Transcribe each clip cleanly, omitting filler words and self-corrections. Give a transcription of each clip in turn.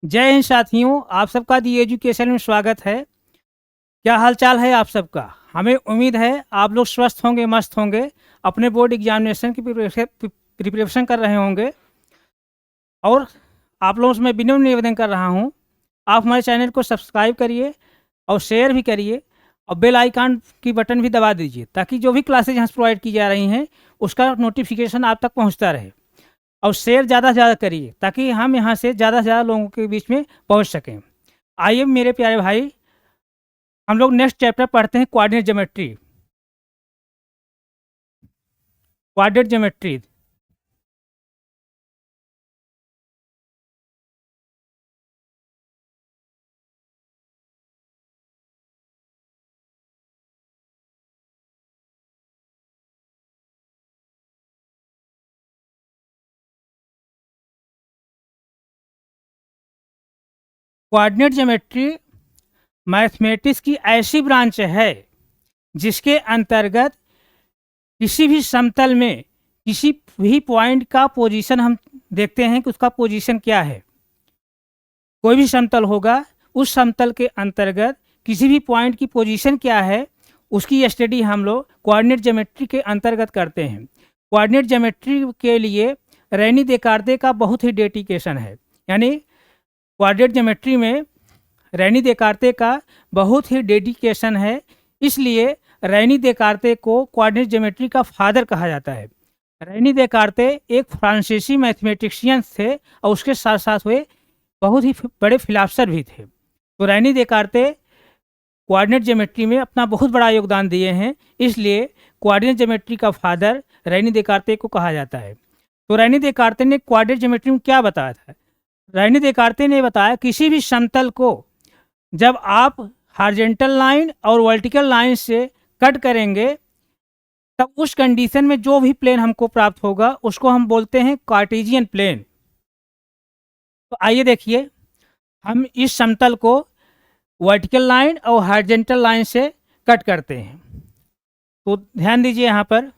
जय हिंद साथियों, आप सबका दी एजुकेशन में स्वागत है। क्या हाल चाल है आप सबका? हमें उम्मीद है आप लोग स्वस्थ होंगे, मस्त होंगे, अपने बोर्ड एग्जामिनेशन की प्रिपरेशन कर रहे होंगे। और आप लोगों से मैं विनम्र निवेदन कर रहा हूँ, आप हमारे चैनल को सब्सक्राइब करिए और शेयर भी करिए और बेल आइकन की बटन भी दबा दीजिए ताकि जो भी क्लासेज यहाँ प्रोवाइड की जा रही हैं उसका नोटिफिकेशन आप तक पहुँचता रहे। और शेयर ज़्यादा से ज़्यादा करिए ताकि हम यहाँ से ज़्यादा लोगों के बीच में पहुँच सकें। आइए मेरे प्यारे भाई, हम लोग नेक्स्ट चैप्टर पढ़ते हैं, coordinate geometry. Coordinate geometry coordinate geometry mathematics की ऐसी ब्रांच है जिसके अंतर्गत किसी भी समतल में किसी भी पॉइंट का पोजीशन हम देखते हैं कि उसका पोजीशन क्या है। कोई भी समतल होगा, उस समतल के अंतर्गत किसी भी पॉइंट की पोजीशन क्या है उसकी स्टडी हम लोग कोऑर्डिनेट ज्योमेट्री के अंतर्गत करते हैं। कोऑर्डिनेट ज्योमेट्री के लिए रेनी देकार्ते का बहुत ही डेडिकेशन है, यानी कोऑर्डिनेट ज्योमेट्री में रेनी देकार्ते का बहुत ही डेडिकेशन है। इसलिए रेनी देकार्ते को कोऑर्डिनेट ज्योमेट्री का फादर कहा जाता है। रेनी देकार्ते एक फ्रांसीसी मैथमेटिशियन थे और उसके साथ साथ वे बहुत ही बड़े फिलासफर भी थे। तो रेनी देकार्ते कोऑर्डिनेट ज्योमेट्री में अपना बहुत बड़ा योगदान दिए हैं, इसलिए कोऑर्डिनेट ज्योमेट्री का फादर रेनी देकार्ते को कहा जाता है। तो रेनी देकार्ते ने कोऑर्डिनेट ज्योमेट्री में क्या बताया था? रेनी देकार्ते ने बताया किसी भी समतल को जब आप हॉरिजॉन्टल लाइन और वर्टिकल लाइन से कट करेंगे तब उस कंडीशन में जो भी प्लेन हमको प्राप्त होगा उसको हम बोलते हैं कार्टेशियन प्लेन। तो आइए देखिए, हम इस समतल को वर्टिकल लाइन और हॉरिजॉन्टल लाइन से कट करते हैं। तो ध्यान दीजिए यहाँ पर,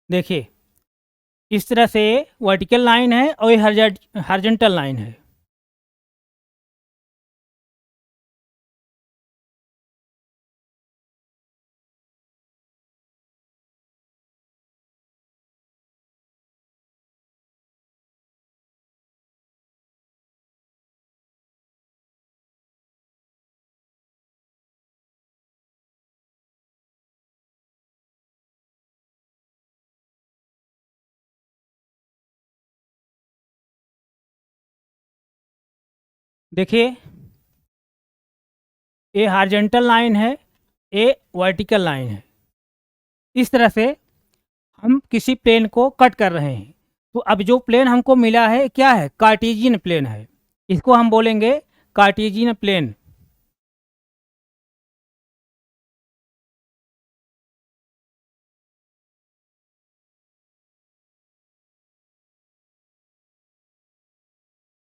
देखिए इस तरह से वर्टिकल लाइन है और ये हॉरिजॉन्टल लाइन है। देखिए ये हॉरिजॉन्टल लाइन है, ये वर्टिकल लाइन है। इस तरह से हम किसी प्लेन को कट कर रहे हैं। तो अब जो प्लेन हमको मिला है क्या है? कार्टेशियन प्लेन है। इसको हम बोलेंगे कार्टेशियन प्लेन।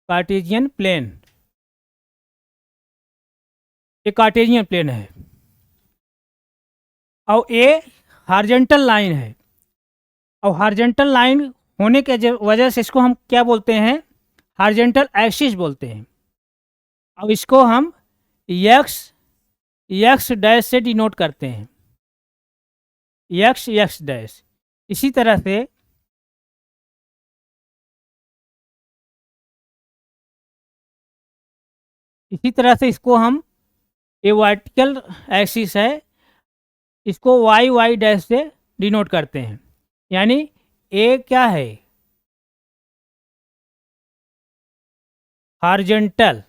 कार्टेशियन प्लेन, ये कार्टेशियन प्लेन है और ये हॉरिजॉन्टल लाइन है। और हॉरिजॉन्टल लाइन होने के वजह से इसको हम क्या बोलते हैं? हॉरिजॉन्टल एक्सिस बोलते हैं। अब इसको हम यक्स यक्स डैश से डिनोट करते हैं, यक्स यक्स डैश। इसी तरह से इसको हम, ये वर्टिकल एक्सिस है, इसको वाई वाई डैश से डिनोट करते हैं। यानी ए क्या है? हॉरिजॉन्टल,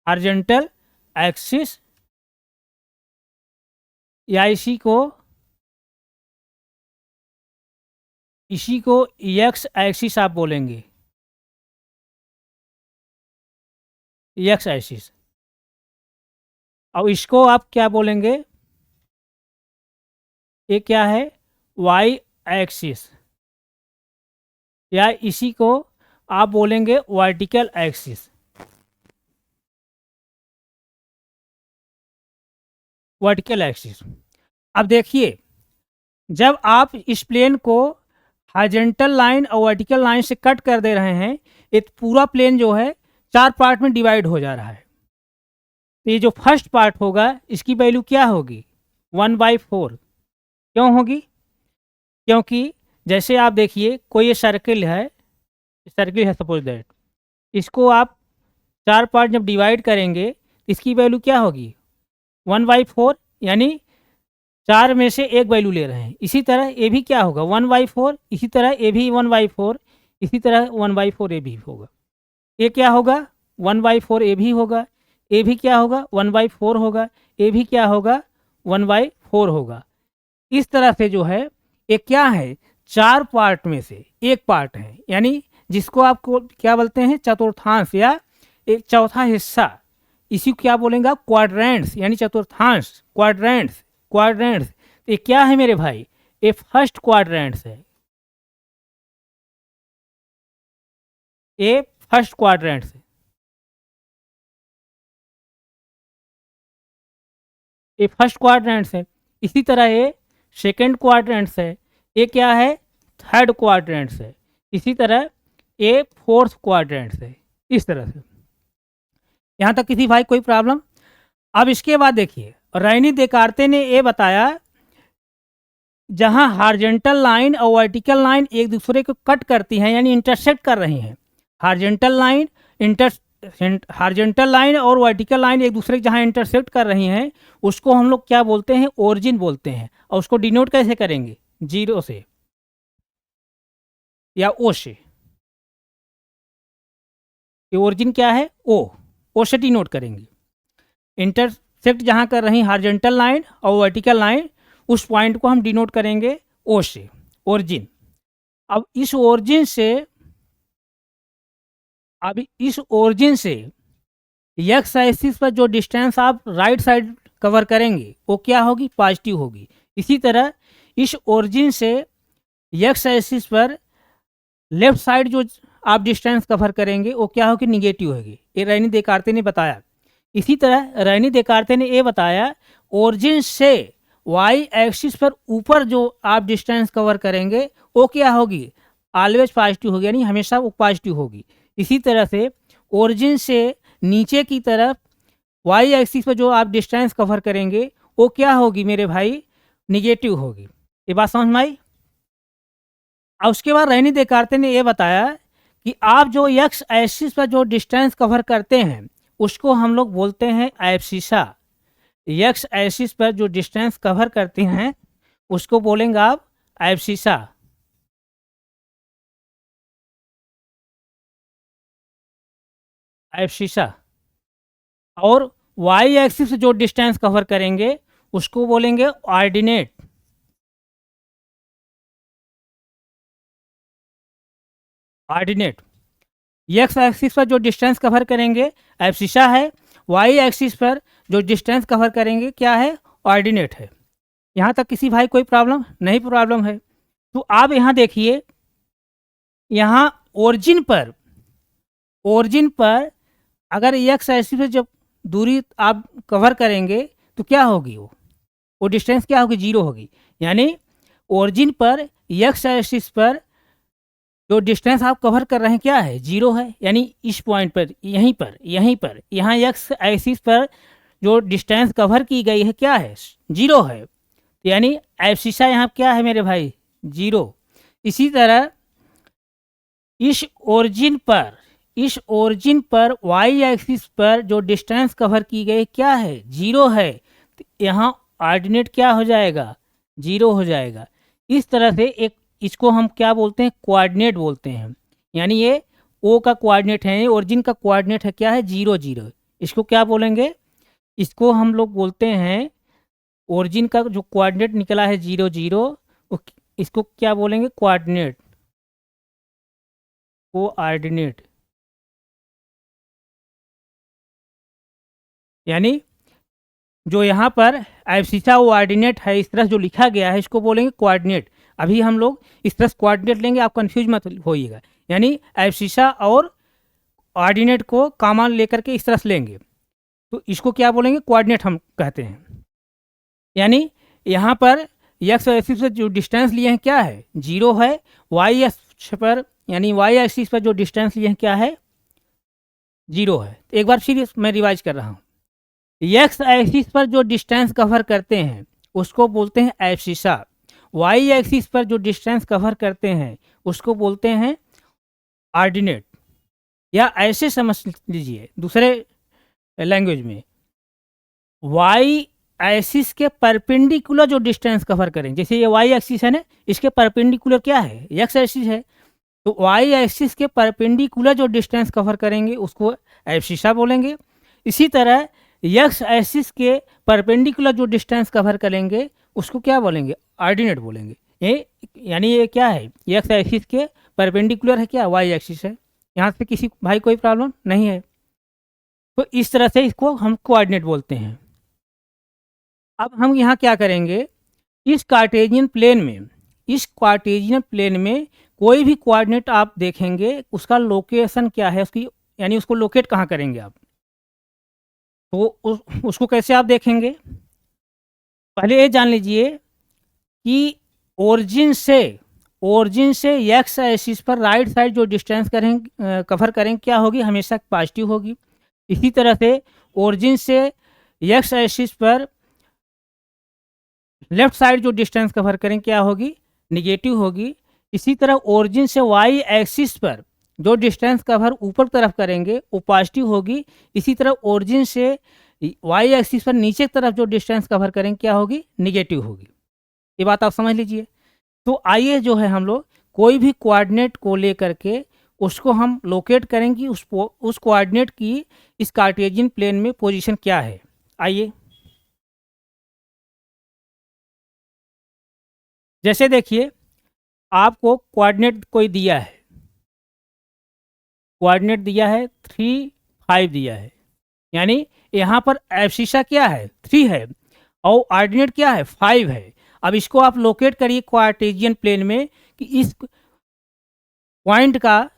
हॉरिजॉन्टल एक्सिस, या इसी को एक्स एक्सिस आप बोलेंगे, एक्स एक्सिस। और इसको आप क्या बोलेंगे, ये क्या है, वाई एक्सिस, या इसी को आप बोलेंगे वर्टिकल एक्सिस। Vertical axis. अब देखिए, जब आप इस प्लेन को हॉरिजॉन्टल लाइन और वर्टिकल लाइन से कट कर दे रहे हैं, ये पूरा प्लेन जो है 4 पार्ट में डिवाइड हो जा रहा है। तो ये जो फर्स्ट पार्ट होगा इसकी वैल्यू क्या होगी, 1/4। क्यों होगी, क्योंकि जैसे आप देखिए कोई ये सर्किल है सपोज दैट, इसको आप 4 पार्ट जब डिवाइड करेंगे तो इसकी वैल्यू क्या होगी, 1/4, यानी 4 में से एक वैल्यू ले रहे हैं। इसी तरह ये भी क्या होगा, 1/4, इसी तरह ये भी 1/4, इसी तरह 1/4 ये भी होगा। ये क्या होगा, 1/4 ये भी होगा, ये भी क्या होगा, 1/4 होगा, ये भी क्या होगा, 1/4 होगा। इस तरह से जो है ये क्या है, 4 पार्ट में से एक पार्ट है, यानी जिसको आपको क्या बोलते हैं, चतुर्थांश या एक चौथा हिस्सा। इसी को क्या बोलेंगे आप, क्वाड्रेंट्स, यानी चतुर्थांश, क्वाड्रेंट्स, क्वाड्रेंट्स। तो ये क्या है मेरे भाई, ये फर्स्ट क्वाड्रेंट्स है, ये फर्स्ट क्वाड्रेंट्स है, ये फर्स्ट क्वाड्रेंट्स है। इसी तरह ये सेकंड क्वाड्रेंट्स है, ये क्या है, थर्ड क्वाड्रेंट्स है। इसी तरह ये फोर्थ क्वाड्रेंट्स है। इस तरह से, यहाँ तक किसी भाई कोई प्रॉब्लम। अब इसके बाद देखिए, रैनी देकार्ते ने ये बताया, जहां हॉरिजॉन्टल लाइन और वर्टिकल लाइन एक दूसरे को कट करती हैं, यानी इंटरसेक्ट कर रही हैं, horizontal line inter horizontal line और वर्टिकल लाइन एक दूसरे जहां इंटरसेक्ट कर रही हैं, उसको हम लोग क्या बोलते हैं, ओरिजिन बोलते हैं। और उसको डिनोट कैसे करेंगे, 0 से या ओ से। ये ओरिजिन क्या है, ओ से डिनोट करेंगे। इंटरसेक्ट जहां कर रही हॉरिजॉन्टल लाइन और वर्टिकल लाइन, उस पॉइंट को हम डिनोट करेंगे ओ से, ओरिजिन। अब इस ओरिजिन से, एक्स एक्सिस पर जो डिस्टेंस आप राइट साइड कवर करेंगे वो क्या होगी, पॉजिटिव होगी। इसी तरह इस ओरिजिन से एक्स एक्सिस पर लेफ्ट साइड जो आप डिस्टेंस कवर करेंगे वो क्या होगी, निगेटिव होगी। ये रैनी देकार्ते ने बताया। इसी तरह रैनी देकार्ते ने ये बताया, ओरिजिन से वाई एक्सिस पर ऊपर जो आप डिस्टेंस कवर करेंगे वो क्या होगी, ऑलवेज पॉजिटिव होगी, यानी हमेशा वो पॉजिटिव होगी। इसी तरह से ओरिजिन से नीचे की तरफ वाई एक्सिस पर जो आप डिस्टेंस कवर करेंगे वो क्या होगी मेरे भाई, निगेटिव होगी। ये बात समझ में आई। और उसके बाद रैनी देकार्ते ने यह बताया कि आप जो एक्स एक्सिस पर जो डिस्टेंस कवर करते हैं उसको हम लोग बोलते हैं एब्सिसा। एक्स एक्सिस पर जो डिस्टेंस कवर करते हैं उसको बोलेंगे आप एब्सिसा। एब्सिसा। और वाई एक्सिस से जो डिस्टेंस कवर करेंगे उसको बोलेंगे ऑर्डिनेट। ऑर्डिनेट। एक्स एक्सिस पर जो डिस्टेंस कवर करेंगे एब्सिसा है, वाई एक्सिस पर जो डिस्टेंस कवर करेंगे क्या है, ऑर्डिनेट है। यहाँ तक किसी भाई कोई प्रॉब्लम नहीं, प्रॉब्लम है। तो आप यहाँ देखिए, यहाँ ओरिजिन पर अगर एक्स एक्सिस पे जब दूरी आप कवर करेंगे तो क्या होगी, वो डिस्टेंस क्या होगी, 0 होगी। यानी ओरिजिन पर एक्स एक्सिस पर जो डिस्टेंस आप कवर कर रहे हैं क्या है, 0 है। यानी इस पॉइंट पर, यहीं पर यहाँ एक्स एक्सिस पर जो डिस्टेंस कवर की गई है क्या है, 0 है। तो यानी एब्सिसा यहाँ क्या है मेरे भाई, 0। इसी तरह इस ओरिजिन पर वाई एक्सिस पर जो डिस्टेंस कवर की गई क्या है, 0 है। तो यहाँ ऑर्डिनेट क्या हो जाएगा, 0 हो जाएगा। इस तरह से एक, इसको हम क्या बोलते हैं, कोऑर्डिनेट बोलते हैं। यानी ये ओ का कोऑर्डिनेट है, ओरिजिन का कोऑर्डिनेट है क्या है, 0 0। इसको क्या बोलेंगे, इसको हम लोग बोलते हैं, ओरिजिन का जो कोऑर्डिनेट निकला है 0 0, इसको क्या बोलेंगे, कोऑर्डिनेट। कोऑर्डिनेट यानी जो यहाँ पर एब्सिशा कोऑर्डिनेट है, इस तरह जो लिखा गया है इसको बोलेंगे कोऑर्डिनेट। अभी हम लोग इस तरह कोऑर्डिनेट लेंगे, आप कंफ्यूज मत होइएगा। यानी एब्सिशा और ऑर्डिनेट को कॉमन लेकर के इस तरह से लेंगे तो इसको क्या बोलेंगे, कोऑर्डिनेट हम कहते हैं। यानी यहाँ पर एक्स एक्सिस से जो डिस्टेंस लिए हैं क्या है, 0 है। वाई एक्सिस पर यानी वाई एक्सिस पर जो डिस्टेंस लिए हैं क्या है, 0 है। एक बार फिर मैं रिवाइज कर रहा हूँ। एक्स एक्सिस पर जो डिस्टेंस कवर करते हैं उसको बोलते हैं एब्सिशा। वाई एक्सिस पर जो डिस्टेंस कवर करते हैं उसको बोलते हैं ऑर्डिनेट। या ऐसे समझ लीजिए दूसरे लैंग्वेज में, वाई एक्सिस के परपेंडिकुलर जो डिस्टेंस कवर करें, जैसे ये वाई एक्सिस है ना, इसके परपेंडिकुलर क्या है, एक्स एक्सिस है। तो वाई एक्सिस के परपेंडिकुलर जो डिस्टेंस कवर करेंगे उसको एब्सिशा बोलेंगे। इसी तरह एक्स एक्सिस के परपेंडिकुलर जो डिस्टेंस कवर करेंगे उसको क्या बोलेंगे, ऑर्डिनेट बोलेंगे। ये यानी ये क्या है, एक्स एक्सिस के परपेंडिकुलर है क्या, वाई एक्सिस है। यहाँ पे किसी भाई कोई प्रॉब्लम नहीं है। तो इस तरह से इसको हम कोऑर्डिनेट बोलते हैं। अब हम यहाँ क्या करेंगे, इस कार्टेशियन प्लेन में, इस कार्टेशियन प्लेन में कोई भी कोऑर्डिनेट आप देखेंगे उसका लोकेशन क्या है, उसकी यानी उसको लोकेट कहाँ करेंगे आप, तो उसको कैसे आप देखेंगे। पहले ये जान लीजिए कि ओरिजिन से एक्स एक्सिस पर राइट साइड जो डिस्टेंस करेंगे कवर करेंगे क्या होगी, हमेशा पॉजिटिव होगी। इसी तरह से ओरिजिन से एक्स एक्सिस पर लेफ्ट साइड जो डिस्टेंस कवर करें क्या होगी, निगेटिव होगी। इसी तरह ओरिजिन से वाई एक्सिस पर जो डिस्टेंस कवर ऊपर तरफ करेंगे वो पॉजिटिव होगी। इसी तरह ओरिजिन से वाई एक्सिस पर नीचे की तरफ जो डिस्टेंस कवर करेंगे क्या होगी, निगेटिव होगी। ये बात आप समझ लीजिए। तो आइए जो है हम लोग कोई भी कोऑर्डिनेट को लेकर के उसको हम लोकेट करेंगे, उस कोऑर्डिनेट की इस कार्टेशियन प्लेन में पोजीशन क्या है। आइए, जैसे देखिए आपको कोऑर्डिनेट कोई दिया है, कोऑर्डिनेट दिया है 3, 5 दिया है। यानी यहाँ पर एब्सिशा क्या है, 3 है और ऑर्डिनेट क्या है, 5 है। अब इसको आप लोकेट करिए कार्टेशियन प्लेन में कि इस पॉइंट का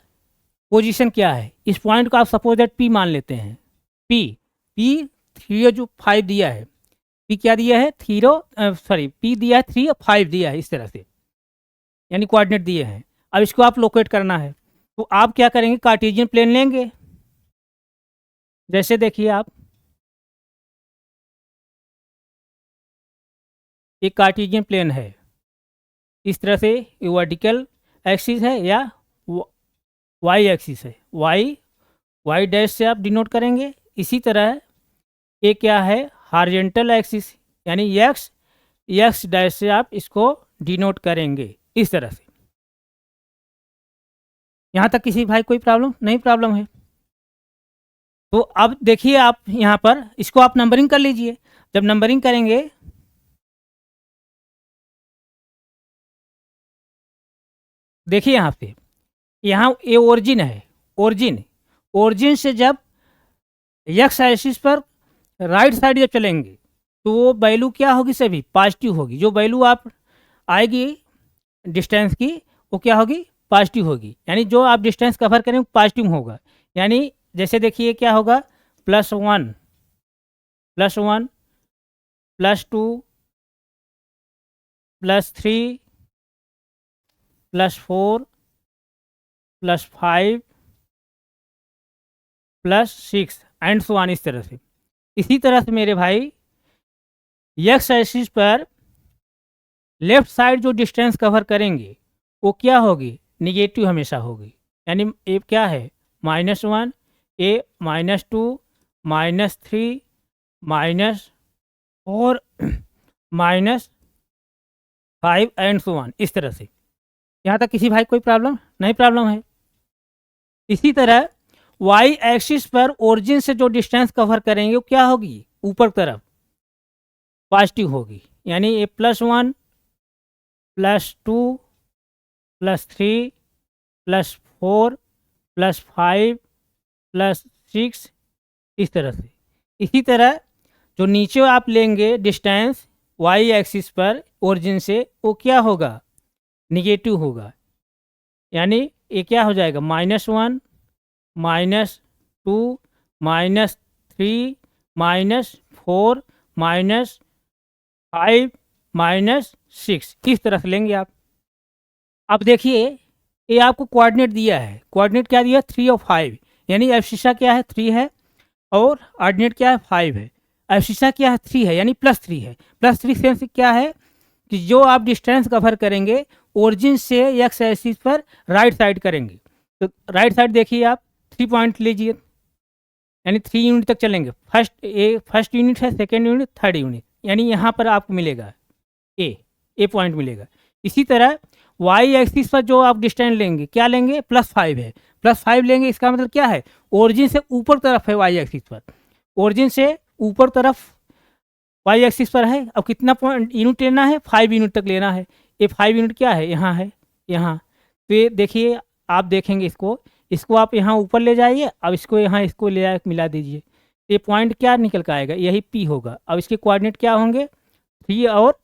पोजीशन क्या है। इस पॉइंट को आप सपोज दैट पी मान लेते हैं। पी पी 3 जो 5 दिया है, पी क्या दिया है, पी दिया है 3 और 5 दिया है, इस तरह से यानी कोऑर्डिनेट दिए हैं। अब इसको आप लोकेट करना है तो आप क्या करेंगे, कार्टेशियन प्लेन लेंगे। जैसे देखिए आप, एक कार्टेशियन प्लेन है, इस तरह से ये वर्टिकल एक्सिस है या वाई एक्सिस है, वाई डैश से आप डिनोट करेंगे। इसी तरह ये क्या है, हॉरिजॉन्टल एक्सिस यानी एक्स डैश से आप इसको डिनोट करेंगे इस तरह से। यहाँ तक किसी भाई कोई प्रॉब्लम नहीं, प्रॉब्लम है। तो अब देखिए आप यहाँ पर इसको आप नंबरिंग कर लीजिए। जब नंबरिंग करेंगे देखिए यहाँ पे, यहाँ ये ओरिजिन है, ओरिजिन से जब एक्स एक्सिस पर राइट साइड जब चलेंगे तो वो वैल्यू क्या होगी, सभी पॉजिटिव होगी। जो वैल्यू आप आएगी डिस्टेंस की वो क्या होगी, पॉजिटिव होगी। यानी जो आप डिस्टेंस कवर करें पॉजिटिव होगा। यानी जैसे देखिए क्या होगा, +1 +1 +2 +3 +4 +5 +6 एंड सो ऑन, इस तरह से। इसी तरह से मेरे भाई एक्स एक्सिस पर लेफ्ट साइड जो डिस्टेंस कवर करेंगे वो क्या होगी, निगेटिव हमेशा होगी। यानी ए क्या है, -1, ए -2 -3 -4 -5 एंड सो ऑन, इस तरह से। यहाँ तक किसी भाई कोई प्रॉब्लम नहीं, प्रॉब्लम है। इसी तरह वाई एक्सिस पर ओरिजिन से जो डिस्टेंस कवर करेंगे वो क्या होगी, ऊपर तरफ पॉजिटिव होगी। यानी ए +1 +2 +3 +4 +5 +6, इस तरह से। इसी तरह जो नीचे आप लेंगे डिस्टेंस वाई एक्सिस पर ओरिजिन से, वो क्या होगा, निगेटिव होगा। यानी ये क्या हो जाएगा, -1, -2, -3, -4, -5, -6, इस तरह से लेंगे आप। अब देखिए, ये आपको कोऑर्डिनेट दिया है, कोऑर्डिनेट क्या दिया है, 3 और 5, यानी एब्सिसा क्या है, 3 है, और ऑर्डिनेट क्या है, 5 है। एब्सिसा क्या है, 3 है, यानी +3 है। +3 सेंस क्या है कि जो आप डिस्टेंस कवर करेंगे ओरिजिन से एक्स एक्सिस पर राइट साइड करेंगे, तो राइट साइड देखिए आप 3 पॉइंट लीजिए, यानी 3 यूनिट तक चलेंगे। फर्स्ट यूनिट है, सेकेंड यूनिट, थर्ड यूनिट, यानी यहाँ पर आपको मिलेगा ए ए पॉइंट मिलेगा। इसी तरह वाई एक्सिस पर जो आप डिस्टेंस लेंगे, क्या लेंगे, +5 है, +5 लेंगे, इसका मतलब क्या है, ओरिजिन से ऊपर तरफ है वाई एक्सिस पर, ओरिजिन से ऊपर तरफ वाई एक्सिस पर है। अब कितना पॉइंट यूनिट लेना है, 5 यूनिट तक लेना है। ये 5 यूनिट क्या है, यहाँ है, यहाँ। तो ये देखिए, आप देखेंगे इसको, इसको आप यहाँ ऊपर ले जाइए, अब इसको यहाँ, इसको ले जाकर मिला दीजिए, ये पॉइंट क्या निकल के आएगा, यही पी होगा। अब इसके कोऑर्डिनेट क्या होंगे, 3 और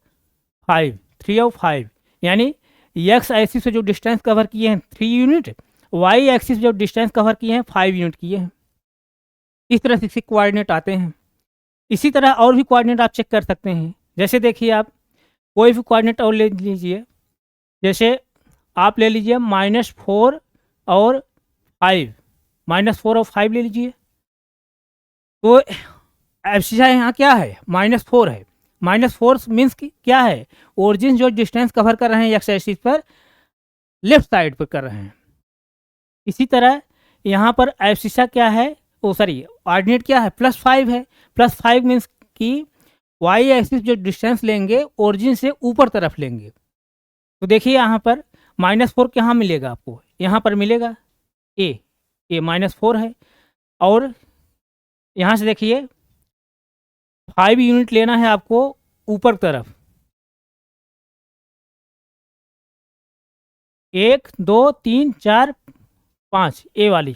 5, 3 और 5, यानी एक्स एक्सिस से जो डिस्टेंस कवर किए हैं 3 यूनिट, वाई एक्सिस जो डिस्टेंस कवर किए हैं 5 यूनिट किए हैं। इस तरह से इसके कोऑर्डिनेट आते हैं। इसी तरह और भी कोऑर्डिनेट आप चेक कर सकते हैं। जैसे देखिए, आप कोई भी कोऑर्डिनेट और ले लीजिए, जैसे आप ले लीजिए -4 और 5, -4 और 5 ले लीजिए, तो एब्सिसा यहाँ क्या है, -4 है। -4 मीन्स क्या है, ओरिजिन जो डिस्टेंस कवर कर रहे हैं एक्स एक्सिस पर लेफ्ट साइड पर कर रहे हैं। इसी तरह यहाँ पर एब्सिसा क्या है, ओ सॉरी, ऑर्डिनेट क्या है, +5 है। +5 मीन्स कि वाई एक्सिस जो डिस्टेंस लेंगे ओरिजिन से ऊपर तरफ लेंगे। तो देखिए यहाँ पर -4 कहाँ मिलेगा आपको, यहाँ पर मिलेगा, ए ये -4 है। और यहाँ से देखिए 5 यूनिट लेना है आपको ऊपर तरफ, 1, 2, 3, 4, 5, ए वाली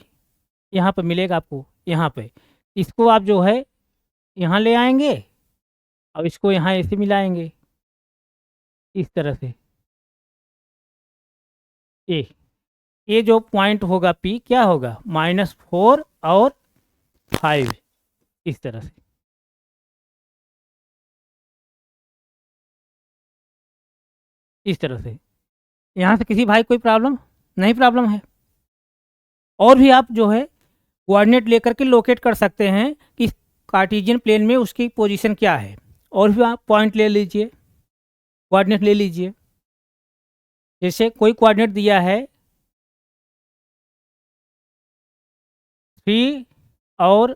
यहाँ पर मिलेगा आपको, यहाँ पे इसको आप जो है यहाँ ले आएंगे, अब इसको यहाँ ऐसे मिलाएंगे, इस तरह से ए, ये जो पॉइंट होगा पी क्या होगा, -4 और 5, इस तरह से। इस तरह से यहाँ से किसी भाई कोई प्रॉब्लम नहीं, प्रॉब्लम है। और भी आप जो है कोऑर्डिनेट लेकर के लोकेट कर सकते हैं कि कार्टेशियन प्लेन में उसकी पोजीशन क्या है। और भी आप पॉइंट ले लीजिए, कोऑर्डिनेट ले लीजिए। जैसे कोई कोऑर्डिनेट दिया है 3 और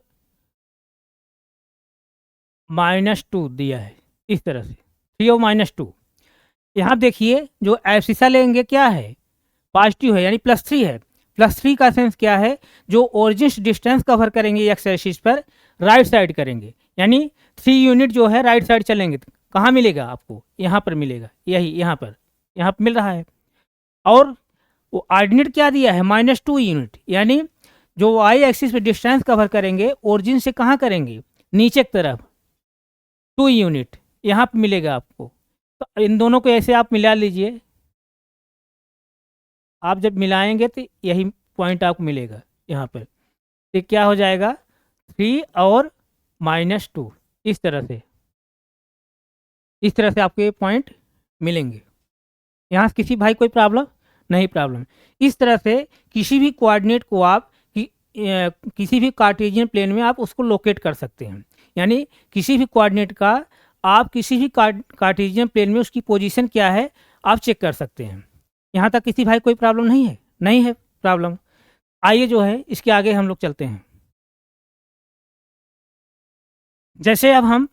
-2 दिया है, इस तरह से 3 और -2। यहाँ देखिए जो एब्सिसा लेंगे क्या है, पॉजिटिव है, यानी +3 है। +3 का सेंस क्या है, जो ओरिजिन डिस्टेंस कवर करेंगे एक्स एक्सिस पर राइट साइड करेंगे, यानी 3 यूनिट जो है राइट साइड चलेंगे। तो कहाँ मिलेगा आपको, यहाँ पर मिलेगा, यही यहाँ पर मिल रहा है। और वो ऑर्डिनेट क्या दिया है, -2 यूनिट, यानी जो वाई एक्सिस पे डिस्टेंस कवर करेंगे ओरिजिन से कहाँ करेंगे, नीचे की तरफ, 2 यूनिट यहाँ पे मिलेगा आपको। तो इन दोनों को ऐसे आप मिला लीजिए, आप जब मिलाएंगे तो यही पॉइंट आपको मिलेगा यहाँ पर। तो क्या हो जाएगा, 3 और -2, इस तरह से, इस तरह से आपको ये पॉइंट मिलेंगे। यहाँ से किसी भाई कोई प्रॉब्लम नहीं, प्रॉब्लम। इस तरह से किसी भी कोऑर्डिनेट को आप किसी भी कार्टेशियन प्लेन में आप उसको लोकेट कर सकते हैं, यानी किसी भी कोऑर्डिनेट का आप किसी भी कार्टेशियन प्लेन में उसकी पोजीशन क्या है आप चेक कर सकते हैं। यहाँ तक किसी भाई कोई प्रॉब्लम नहीं है, नहीं है प्रॉब्लम। आइए जो है इसके आगे हम लोग चलते हैं। जैसे अब हम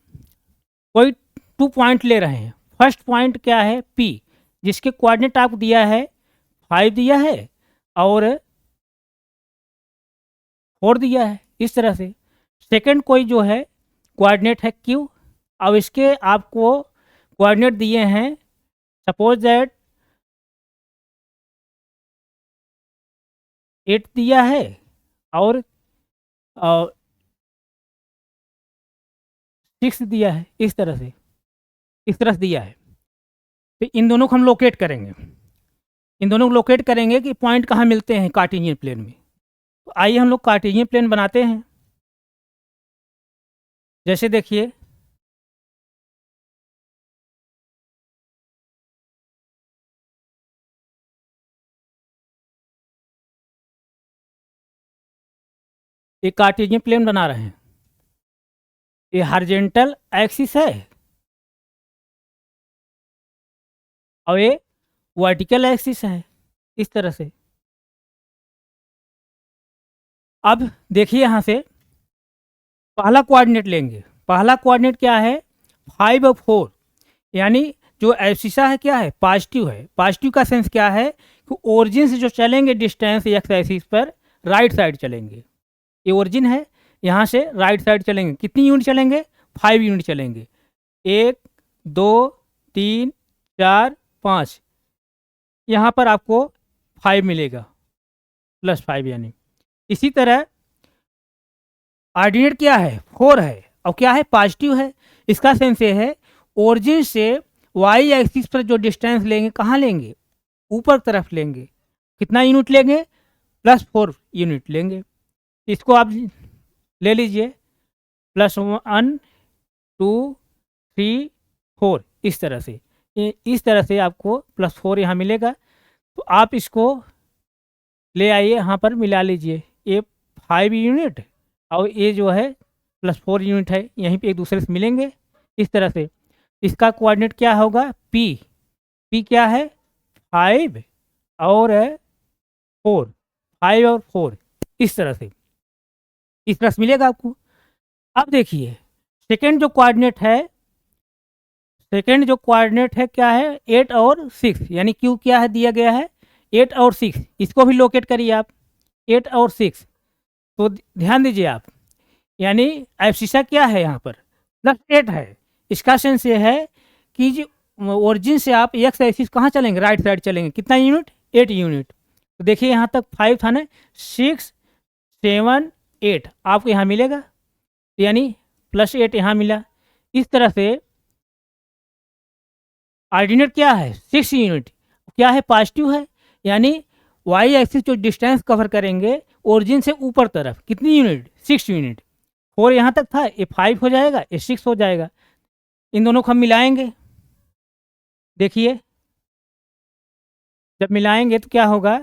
कोई 2 पॉइंट ले रहे हैं, फर्स्ट पॉइंट क्या है, पी, जिसके कोऑर्डिनेट आपको दिया है 5 दिया है और 4 दिया है, इस तरह से। सेकंड कोई जो है कोऑर्डिनेट है क्यू, अब इसके आपको कोऑर्डिनेट दिए हैं, सपोज दैट 8 दिया है और 6 दिया है, इस तरह से, इस तरह से दिया है। तो इन दोनों को हम लोकेट करेंगे, इन दोनों को लोकेट करेंगे कि पॉइंट कहाँ मिलते हैं कार्टेशियन प्लेन में। तो आइए हम लोग कार्टेशियन प्लेन बनाते हैं। जैसे देखिए, एक कार्टेशियन प्लेन बना रहे हैं, ये हॉरिजॉन्टल एक्सिस है और ये वर्टिकल एक्सिस है, इस तरह से। अब देखिए यहाँ से पहला कोऑर्डिनेट लेंगे, पहला कोऑर्डिनेट क्या है, 5 और 4, यानी जो एब्सिसा है क्या है, पॉजिटिव है। पॉजिटिव का सेंस क्या है कि ओरिजिन से जो चलेंगे डिस्टेंस एक्स एक्सिस पर राइट साइड चलेंगे। ये ओरिजिन है, यहाँ से राइट साइड चलेंगे, कितनी यूनिट चलेंगे, 5 यूनिट चलेंगे, 1 2 3 4 5, यहाँ पर आपको 5 मिलेगा, +5 यानी। इसी तरह ऑर्डिनेट क्या है, 4 है और क्या है, पॉजिटिव है। इसका सेंस ये है ओरिजिन से वाई एक्सिस पर जो डिस्टेंस लेंगे कहाँ लेंगे, ऊपर तरफ लेंगे, कितना यूनिट लेंगे, +4 यूनिट लेंगे। इसको आप ले लीजिए, +1 2 3 4, इस तरह से, इस तरह से आपको +4 यहाँ मिलेगा। तो आप इसको ले आइए, यहाँ पर मिला लीजिए, ये 5 यूनिट और ये जो है +4 यूनिट है, यहीं पे एक दूसरे से मिलेंगे इस तरह से। इसका कोऑर्डिनेट क्या होगा, पी, पी क्या है, 5 और 4, 5 और 4, इस तरह से, इस तरह से मिलेगा आपको। अब देखिए सेकेंड जो कोऑर्डिनेट है, सेकेंड जो कोऑर्डिनेट है क्या है, 8 और 6, यानी क्यू क्या है दिया गया है, 8 और 6, इसको भी लोकेट करिए आप, 8 और 6। तो ध्यान दीजिए आप, यानी एब्सिसा क्या है यहाँ पर, +8 है। इसका सेंस ये है कि जो ओरिजिन से आप एक्स एक्सिस कहाँ चलेंगे, राइट साइड चलेंगे, कितना यूनिट, 8 यूनिट। तो देखिए यहाँ तक 5 था ना, 6 7 8 आपको यहाँ मिलेगा, यानी +8 यहाँ मिला। इस तरह से ऑर्डिनेट क्या है, 6 यूनिट, क्या है, पॉजिटिव है, यानी वाई एक्सिस जो डिस्टेंस कवर करेंगे ओरिजिन से ऊपर तरफ, कितनी यूनिट, 6 यूनिट। 4 यहाँ तक था, ये 5 हो जाएगा, ये 6 हो जाएगा। इन दोनों को हम मिलाएंगे, देखिए जब मिलाएंगे तो क्या होगा,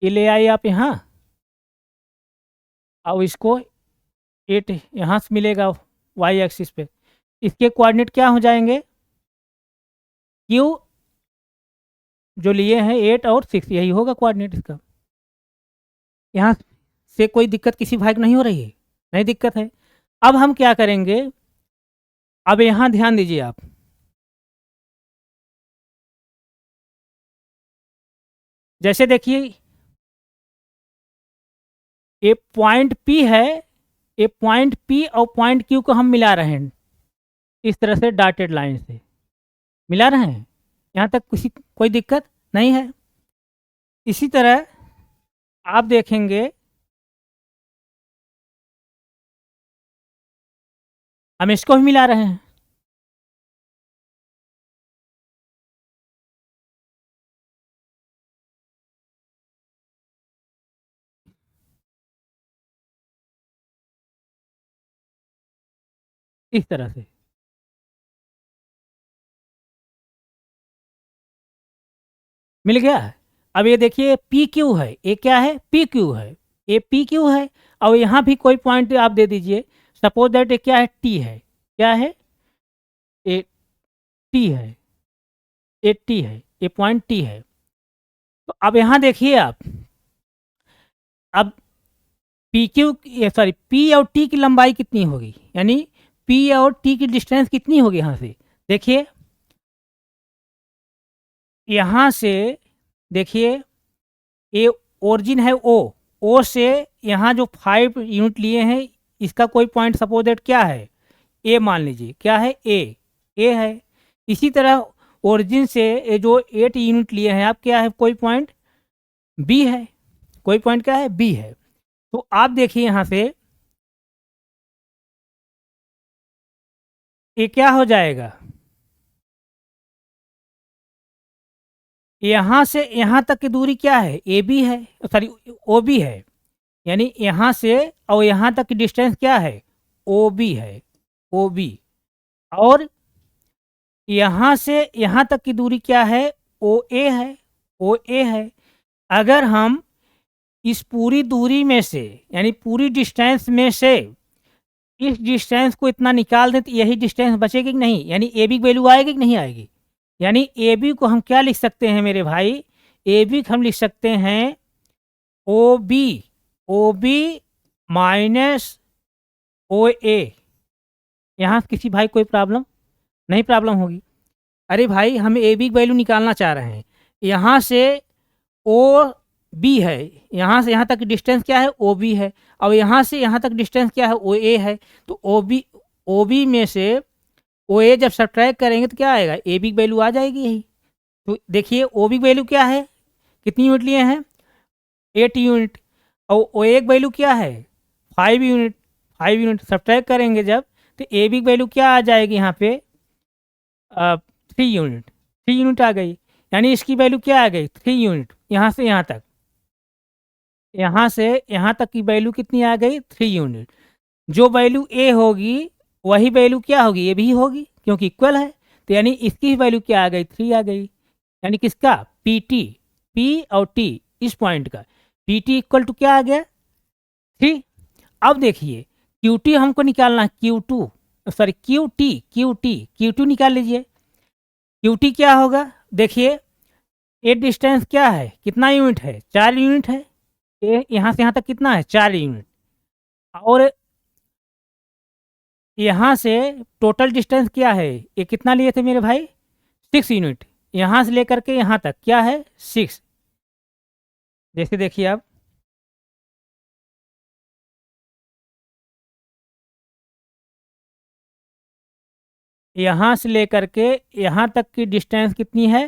ये ले आइए आप यहाँ, और इसको 8 यहाँ से मिलेगा वाई एक्सिस पे, इसके कोऑर्डिनेट क्या हो जाएंगे, क्यू जो लिए हैं 8 और 6, यही होगा कोऑर्डिनेट इसका। यहाँ से कोई दिक्कत किसी भाई को नहीं हो रही है, नहीं दिक्कत है। अब हम क्या करेंगे, अब यहाँ ध्यान दीजिए आप, जैसे देखिए ये पॉइंट P है, ये पॉइंट P और पॉइंट Q को हम मिला रहे हैं इस तरह से डॉटेड लाइन से मिला रहे हैं, यहाँ तक किसी कोई दिक्कत नहीं है। इसी तरह आप देखेंगे, हम इसको भी मिला रहे हैं, इस तरह से। मिल गया। अब ये देखिए पी क्यू है, ये क्या है, पी क्यू है, ये पी क्यू है, और यहाँ भी कोई पॉइंट आप दे दीजिए, सपोज दैट ये क्या है, टी है, क्या है, ये टी है, ये टी है, ये पॉइंट टी है। तो अब यहाँ देखिए आप, अब पी क्यू, सॉरी पी और टी की लंबाई कितनी होगी, यानी पी और टी की डिस्टेंस कितनी होगी यहाँ से, देखिए यहाँ से, देखिए ये ओरिजिन है ओ से यहाँ जो 5 यूनिट लिए हैं, इसका कोई पॉइंट सपोज दैट क्या है, ए मान लीजिए, क्या है, ए है। इसी तरह ओरिजिन से ये जो 8 यूनिट लिए हैं आप, क्या है, कोई पॉइंट बी है, कोई पॉइंट क्या है, बी है। तो आप देखिए यहाँ से ये क्या हो जाएगा, यहाँ से यहाँ तक की दूरी क्या है, ए बी है, सॉरी ओ बी है, यानी यहाँ से और यहाँ तक की डिस्टेंस क्या है, ओ बी है, ओ बी। और यहाँ से यहाँ तक की दूरी क्या है, ओ ए है, ओ ए है। अगर हम इस पूरी दूरी में से, यानी पूरी डिस्टेंस में से इस डिस्टेंस को इतना निकाल दें तो यही डिस्टेंस बचेगी कि नहीं, यानी ए बी की वैल्यू आएगी कि नहीं आएगी। यानी ए बी को हम क्या लिख सकते हैं मेरे भाई, ए बी हम लिख सकते हैं ओ बी माइनस ओ ए। यहाँ किसी भाई कोई प्रॉब्लम नहीं, प्रॉब्लम होगी। अरे भाई हम ए बी की वैल्यू निकालना चाह रहे हैं, यहाँ से ओ बी है, यहाँ से यहाँ तक डिस्टेंस क्या है, ओ बी है, और यहाँ से यहाँ तक डिस्टेंस क्या है, ओ ए है। तो ओ बी में से ओ ए जब सब्ट्रैक्ट करेंगे तो क्या आएगा, ए बी की वैल्यू आ जाएगी यही। तो देखिए ओ बी की वैल्यू क्या है, कितनी यूनिट लिए हैं, 8 यूनिट, और ओ ए की वैल्यू क्या है, 5 यूनिट। 5 यूनिट सब्ट्रैक्ट करेंगे जब, तो ए बी की वैल्यू क्या आ जाएगी यहाँ पे, 3 यूनिट। 3 यूनिट आ गई, यानी इसकी वैल्यू क्या आ गई, 3 यूनिट। यहाँ से यहाँ तक, यहाँ से यहाँ तक की वैल्यू कितनी आ गई, 3 यूनिट। जो वैल्यू ए होगी वही वैल्यू क्या होगी, ए भी होगी, क्योंकि इक्वल है। तो यानी इसकी वैल्यू क्या आ गई, 3 आ गई। यानी किसका, पी टी, पी और टी, इस पॉइंट का पी टी इक्वल टू क्या आ गया, 3। अब देखिए क्यू टी हमको निकालना है, Q two, sorry Q two निकाल लीजिए। क्यू टी क्या होगा, देखिए ये डिस्टेंस क्या है, कितना यूनिट है, 4 यूनिट है। ये यहाँ से यहाँ तक कितना है, 4 यूनिट। और यहाँ से टोटल डिस्टेंस क्या है, ये कितना लिए थे मेरे भाई, 6 यूनिट। यहाँ से लेकर के यहाँ तक क्या है, 6। जैसे देखिए आप, यहाँ से लेकर के यहाँ तक की डिस्टेंस कितनी है,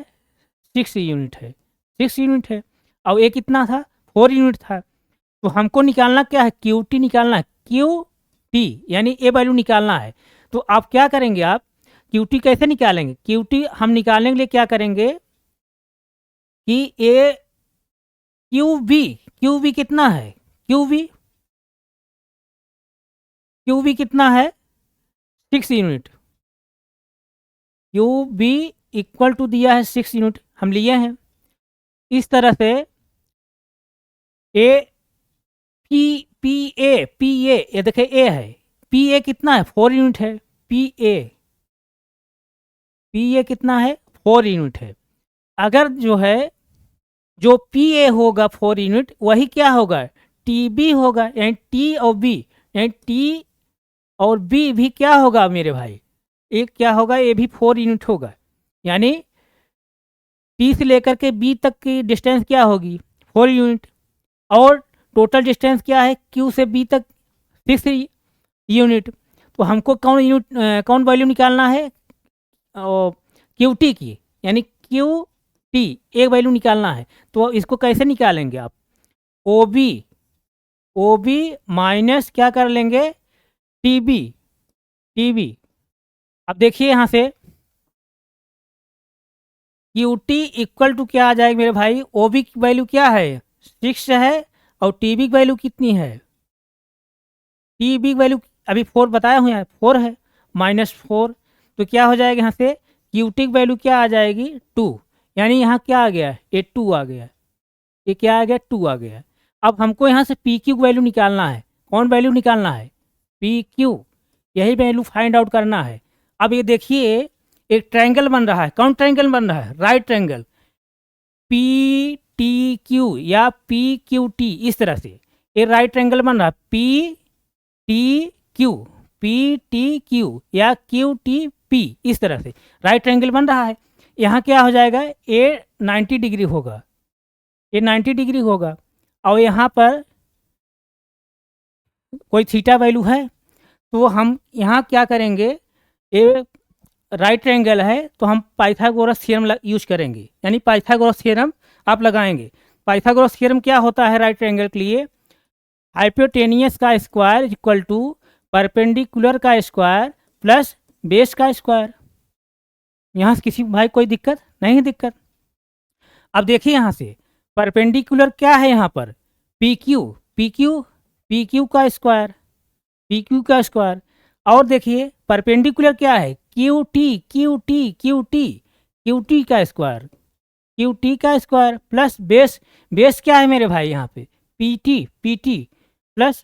6 यूनिट है, 6 यूनिट है। और ये कितना था, 4 यूनिट था। तो हमको निकालना क्या है, क्यू टी निकालना है, क्यू टी यानी ए वैल्यू निकालना है। तो आप क्या करेंगे, आप क्यू टी कैसे निकालेंगे, क्यू टी हम निकालने के लिए क्या करेंगे कि ए क्यू बी कितना है, क्यू बी कितना है, 6 unit. Q B equal to दिया है 6 यूनिट, हम लिए हैं। इस तरह से ए पी ए ये देखिए ए है, पी ए कितना है, 4 यूनिट है। पी ए कितना है, 4 यूनिट है। अगर जो है जो पी ए होगा 4 यूनिट, वही क्या होगा, टी बी होगा, यानी टी और बी, यानी टी और बी भी क्या होगा मेरे भाई, एक क्या होगा, ये भी 4 यूनिट होगा। यानी टी से लेकर के बी तक की डिस्टेंस क्या होगी, 4 यूनिट। और टोटल डिस्टेंस क्या है, क्यू से बी तक 6 यूनिट। तो हमको कौन वैल्यू निकालना है, क्यू टी की, यानी क्यू टी एक वैल्यू निकालना है। तो इसको कैसे निकालेंगे आप, ओ बी माइनस क्या कर लेंगे, टी बी। अब देखिए यहाँ से क्यू टी इक्वल टू क्या आ जाएगा मेरे भाई, ओ बी की वैल्यू क्या है, 6 है, और टी बी की वैल्यू कितनी है, टी बी की वैल्यू अभी 4 बताया हूँ, यहाँ 4 है, -4। तो क्या हो जाएगा, यहाँ से क्यू टी की वैल्यू क्या आ जाएगी, 2। यानी यहाँ क्या आ गया, ये 2 आ गया, ये क्या आ गया, 2 आ गया। अब हमको यहाँ से पी क्यू वैल्यू निकालना है, कौन वैल्यू निकालना है, पी क्यू, यही वैल्यू फाइंड आउट करना है। अब ये देखिए एक ट्रायंगल बन रहा है, कौन ट्रायंगल बन रहा है, right triangle, P T Q या पी क्यू टी, इस तरह से ये राइट ट्रायंगल बन रहा है, पी टी क्यू या क्यू टी पी, इस तरह से राइट ट्रायंगल बन रहा है। यहाँ क्या हो जाएगा, ए 90 डिग्री होगा, ये 90 डिग्री होगा, और यहाँ पर कोई थीटा वैल्यू है। तो हम यहाँ क्या करेंगे, ये राइट ट्रायंगल है तो हम पाइथागोरस थ्योरम यूज करेंगे, यानी पाइथागोरस थ्योरम आप लगाएंगे। पाइथागोरस थ्योरम क्या होता है राइट ट्रायंगल के लिए, हाइपोटेनियस का स्क्वायर इक्वल टू परपेंडिकुलर का स्क्वायर प्लस बेस का स्क्वायर। यहाँ से किसी भाई कोई दिक्कत नहीं है? दिक्कत। अब देखिए यहाँ से परपेंडिकुलर क्या है यहाँ पर, P Q, P Q, P Q का स्क्वायर, पी क्यू का स्क्वायर। और देखिए परपेंडिकुलर क्या है, Q T, Q T, Q T, Q T का स्क्वायर, क्यू टी का स्क्वायर प्लस बेस, बेस क्या है मेरे भाई यहाँ पे, P T, P T plus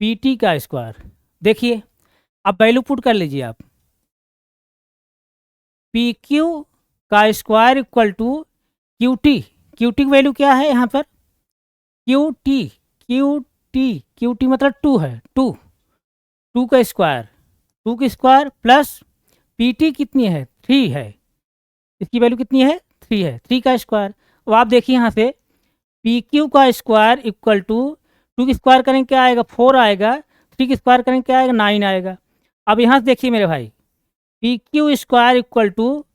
P T का स्क्वायर। देखिए अब वैल्यू पुट कर लीजिए आप, पी क्यू का square equal to Q T, Q T की वैल्यू क्या है यहाँ पर, Q T, Q T, Q T मतलब टू है, टू, टू का स्क्वायर, टू का स्क्वायर प्लस पी टी कितनी है, थ्री है, इसकी वैल्यू कितनी है, थ्री है, थ्री का स्क्वायर। अब आप देखिए यहाँ से पी क्यू का स्क्वायर इक्वल टू, टू की स्क्वायर करेंगे क्या आएगा, फोर आएगा, थ्री की स्क्वायर करेंगे क्या आएगा, नाइन आएगा। अब यहाँ से देखिए मेरे भाई P Q square equal to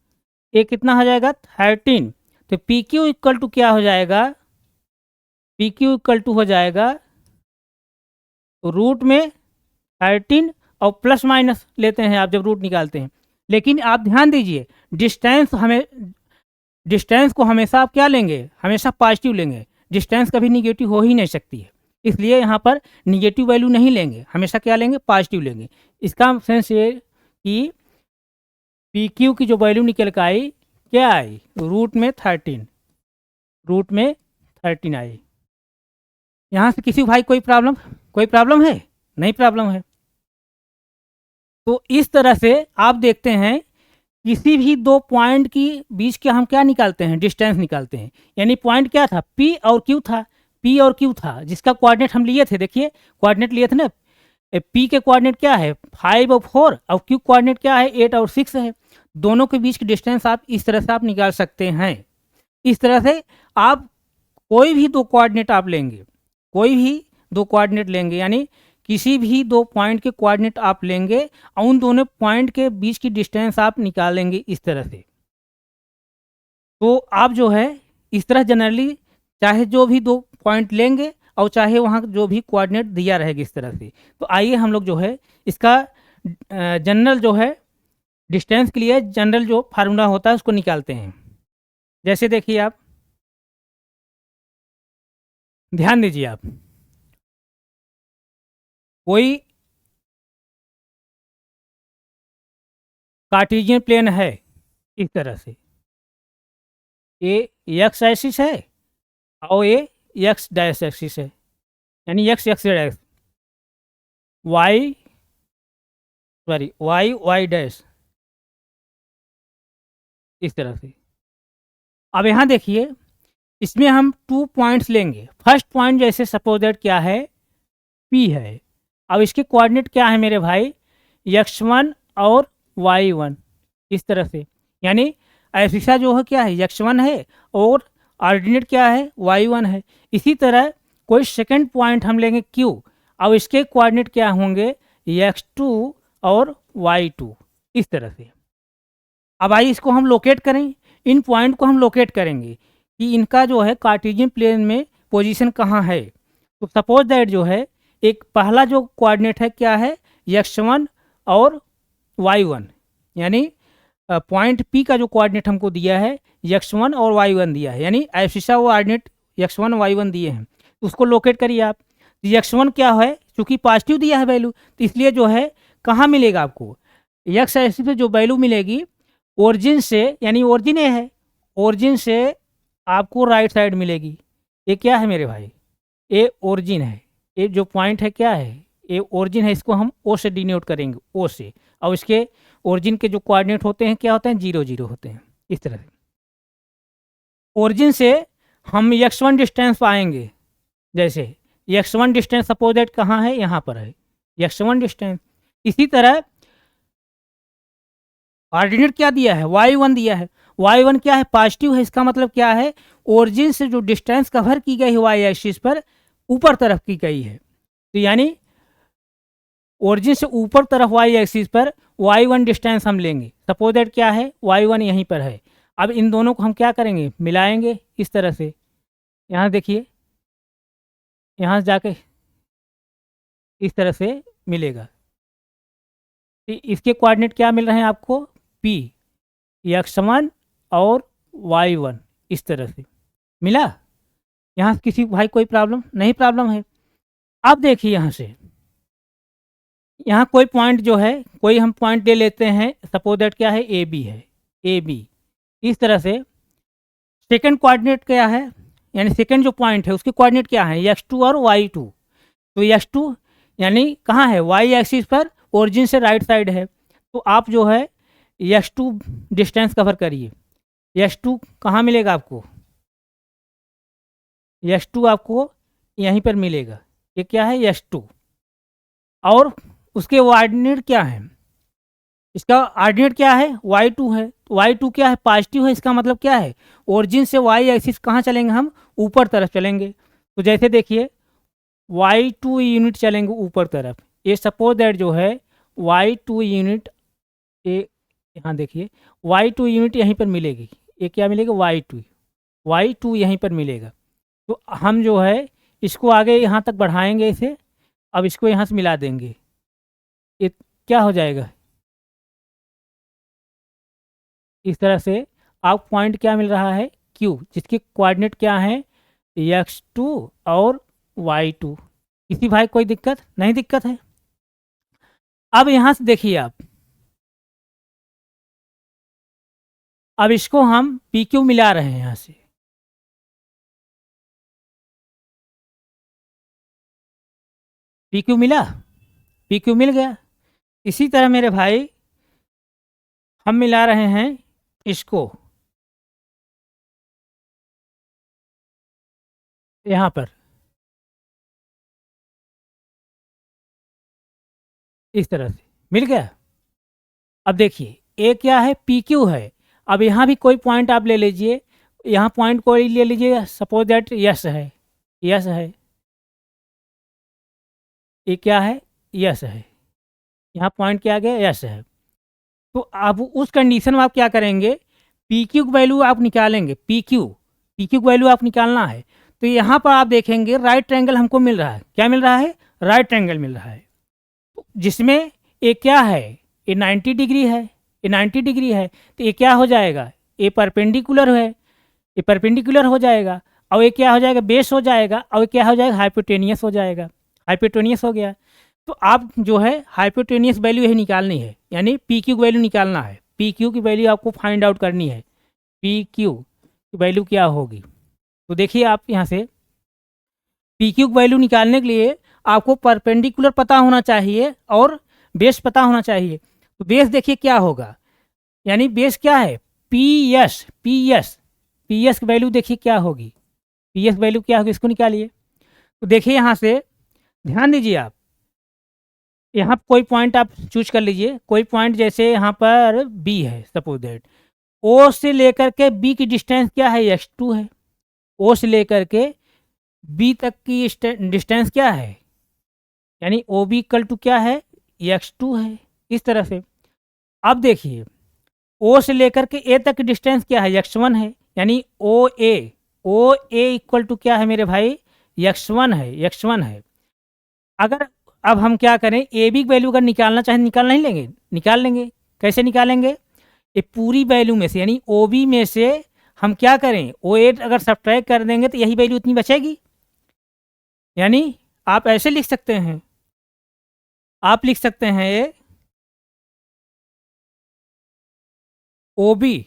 ये कितना हो जाएगा, 13, तो पी क्यू इक्वल टू क्या हो जाएगा, पी क्यू इक्वल टू हो जाएगा रूट में 13 और प्लस माइनस लेते हैं आप जब रूट निकालते हैं। लेकिन आप ध्यान दीजिए डिस्टेंस हमें, डिस्टेंस को हमेशा आप क्या लेंगे, हमेशा पॉजिटिव लेंगे, डिस्टेंस कभी निगेटिव हो ही नहीं सकती है, इसलिए यहाँ पर निगेटिव वैल्यू नहीं लेंगे, हमेशा क्या लेंगे, पॉजिटिव लेंगे। इसका सेंस ये कि पी क्यू की जो वैल्यू निकल कर आई क्या आई, रूट में 13, रूट में 13 आई। यहाँ से किसी भाई कोई प्रॉब्लम, कोई प्रॉब्लम है, नहीं प्रॉब्लम है। तो इस तरह से आप देखते हैं किसी भी दो पॉइंट की बीच के हम क्या निकालते हैं, डिस्टेंस निकालते हैं। यानी पॉइंट क्या था, पी और क्यू था, पी और क्यू था जिसका कोऑर्डिनेट हम लिए थे, देखिए कोऑर्डिनेट लिए थे ना, पी के कोऑर्डिनेट क्या है 5 और 4 और क्यू कोऑर्डिनेट क्या है 8 और 6 है। दोनों के बीच की डिस्टेंस आप इस तरह से आप निकाल सकते हैं। इस तरह से आप कोई भी दो कोऑर्डिनेट आप लेंगे, कोई भी दो कोऑर्डिनेट लेंगे, यानी किसी भी दो पॉइंट के कोऑर्डिनेट आप लेंगे और उन दोनों पॉइंट के बीच की डिस्टेंस आप निकालेंगे इस तरह से। तो आप जो है इस तरह जनरली चाहे जो भी दो पॉइंट लेंगे और चाहे वहाँ जो भी कोऑर्डिनेट दिया रहेगा इस तरह से। तो आइए हम लोग जो है इसका जनरल जो है डिस्टेंस के लिए जनरल जो फार्मूला होता है उसको निकालते हैं। जैसे देखिए आप ध्यान दीजिए, आप कोई कार्टेशियन प्लेन है इस तरह से, ये एक्स एक्सिस है और ये एक्स डैश एक्सिस है, यानी X X dash, Y sorry Y Y dash, इस तरह से। अब यहाँ देखिए इसमें हम 2 पॉइंट्स लेंगे। फर्स्ट पॉइंट जैसे सपोज दैट क्या है, पी है। अब इसके कोऑर्डिनेट क्या है मेरे भाई, x1 और y1, इस तरह से। यानी ऐसा जो है क्या है x1 है और ऑर्डिनेट क्या है y1 है। इसी तरह कोई सेकंड पॉइंट हम लेंगे q, अब इसके कोऑर्डिनेट क्या होंगे x2 और y2, इस तरह से। अब आइए इसको हम लोकेट करें, इन पॉइंट को हम लोकेट करेंगे कि इनका जो है कार्टेशियन प्लेन में पोजीशन कहाँ है। तो सपोज दैट जो है एक पहला जो कोऑर्डिनेट है क्या है x1 और y1, यानी पॉइंट P का जो कोऑर्डिनेट हमको दिया है x1 और y1 दिया है, यानी ऐसा वो कोऑर्डिनेट x1 y1 दिए हैं, उसको लोकेट करिए आप। x1 क्या है, चूंकि पॉजिटिव दिया है वैल्यू तो इसलिए जो है कहाँ मिलेगा आपको, x एक्सिस पे जो वैल्यू मिलेगी ओरिजिन से, यानी ओरिजिन ये है, ओरिजिन से आपको राइट साइड मिलेगी। ये क्या है मेरे भाई, ये ओरिजिन है, ये जो पॉइंट है क्या है ये ओरिजिन है, इसको हम ओ से डिनोट करेंगे, ओ से। और इसके ओरिजिन के जो कोऑर्डिनेट होते हैं क्या होते हैं, 0 0 होते हैं, इस तरह से। ओरिजिन से हम x1 डिस्टेंस पाएंगे, जैसे x1 डिस्टेंस सपोज दैट कहाँ है, यहाँ पर है x1 डिस्टेंस। इसी तरह ऑर्डिनेट क्या दिया है y1 दिया है, y1 क्या है पॉजिटिव है, इसका मतलब क्या है ओरिजिन से जो डिस्टेंस कवर की गई है y एक्सिस पर ऊपर तरफ की गई है। तो यानी ओरिजिन से ऊपर तरफ y एक्सिस पर y1 डिस्टेंस हम लेंगे, सपोज दैट क्या है y1 यहीं पर है। अब इन दोनों को हम क्या करेंगे, मिलाएंगे इस तरह से। यहाँ देखिए यहाँ से जाके इस तरह से मिलेगा। इसके कोऑर्डिनेट क्या मिल रहे हैं आपको, P, x1 और y1, इस तरह से मिला। यहाँ किसी भाई कोई प्रॉब्लम नहीं, प्रॉब्लम है। अब देखिए यहाँ से, यहाँ कोई पॉइंट जो है, कोई हम पॉइंट ले लेते हैं, सपोज दैट क्या है, ए बी है, ए बी। इस तरह से सेकंड कोऑर्डिनेट क्या है, यानी सेकंड जो पॉइंट है उसके कोऑर्डिनेट क्या है, x2 और y2। तो x2 यानी कहाँ है, y एक्सिस पर, ओरिजिन से राइट साइड है। तो आप जो है x2 डिस्टेंस कवर करिए। x2 कहाँ मिलेगा आपको, x2 आपको यहीं पर मिलेगा। ये क्या है, x2, और उसके कोऑर्डिनेट क्या है, इसका ऑर्डिनेट क्या है, y2 है। तो y2 क्या है, पॉजिटिव है। इसका मतलब क्या है, ओरिजिन से y एक्सिस कहाँ चलेंगे, हम ऊपर तरफ चलेंगे। तो जैसे देखिए y2 यूनिट चलेंगे ऊपर तरफ। ये सपोज दैट जो है y2 यूनिट, ये यहाँ देखिए y2 यूनिट यहीं पर मिलेगी। ये क्या मिलेगा, y2 यहीं पर मिलेगा। तो हम जो है इसको आगे यहाँ तक बढ़ाएंगे इसे। अब इसको यहाँ से मिला देंगे, ये क्या हो जाएगा, इस तरह से आप पॉइंट क्या मिल रहा है, Q, जिसके कोऑर्डिनेट क्या है, x2 और y2। किसी भाई कोई दिक्कत नहीं, दिक्कत है। अब यहाँ से देखिए आप, अब इसको हम PQ मिला रहे हैं यहाँ से। PQ मिला, PQ मिल गया। इसी तरह मेरे भाई हम मिला रहे हैं इसको यहाँ पर, इस तरह से मिल गया। अब देखिए ए क्या है, PQ है। अब यहाँ भी कोई पॉइंट आप ले लीजिए, यहाँ पॉइंट कोई ले लीजिए, सपोज दैट यस है, यस है, ये क्या है, यस है। यहाँ पॉइंट क्या आ गया, यस है। तो अब उस कंडीशन में आप क्या करेंगे, पी क्यू की वैल्यू आप निकालेंगे, पी क्यू की वैल्यू आप निकालना है। तो यहाँ पर आप देखेंगे राइट ट्रायंगल हमको मिल रहा है, क्या मिल रहा है, राइट ट्रायंगल मिल रहा है, जिसमें ये क्या है, ये 90 डिग्री है, ये 90 डिग्री है। तो ये क्या हो जाएगा, ये परपेंडिकुलर है, ये परपेंडिकुलर हो जाएगा, और ये क्या हो जाएगा, बेस हो जाएगा, और ये क्या हो जाएगा, हाइपोटेनियस हो जाएगा, हाइपोटेनियस हो गया। तो आप जो है हाइपोटेनियस वैल्यू यही निकालनी है, यानी पी क्यू वैल्यू निकालना है। पी क्यू की वैल्यू आपको फाइंड आउट करनी है, पी क्यू की वैल्यू क्या होगी। तो देखिए आप यहाँ से पी क्यू की वैल्यू निकालने के लिए आपको परपेंडिकुलर पता होना चाहिए और बेस पता होना चाहिए। तो बेस देखिए क्या होगा, यानी बेस क्या है, पी एस, पी एस की वैल्यू देखिए क्या होगी, पी एस वैल्यू क्या होगी, इसको निकालिए। तो देखिए यहाँ से ध्यान दीजिए आप, यहाँ कोई पॉइंट आप चूज कर लीजिए, कोई पॉइंट जैसे यहाँ पर बी है, सपोज दैट ओ से लेकर के बी की डिस्टेंस क्या है, x2 है। ओ से लेकर के बी तक की डिस्टेंस क्या है, यानी ओ बी इक्वल टू क्या है, x2 है, इस तरह से। अब देखिए ओ से लेकर के ए तक की डिस्टेंस क्या है, x1 है, यानी ओ ए इक्वल टू क्या है मेरे भाई, x1 है, x1 है। अगर अब हम क्या करें, ए बी वैल्यू अगर निकालना चाहें, निकाल नहीं लेंगे, निकाल लेंगे। कैसे निकालेंगे, ये पूरी वैल्यू में से, यानी ओ बी में से हम क्या करें, ओ ए अगर सब्ट्रैक्ट कर देंगे तो यही वैल्यू इतनी बचेगी। यानी आप ऐसे लिख सकते हैं, आप लिख सकते हैं ये O B,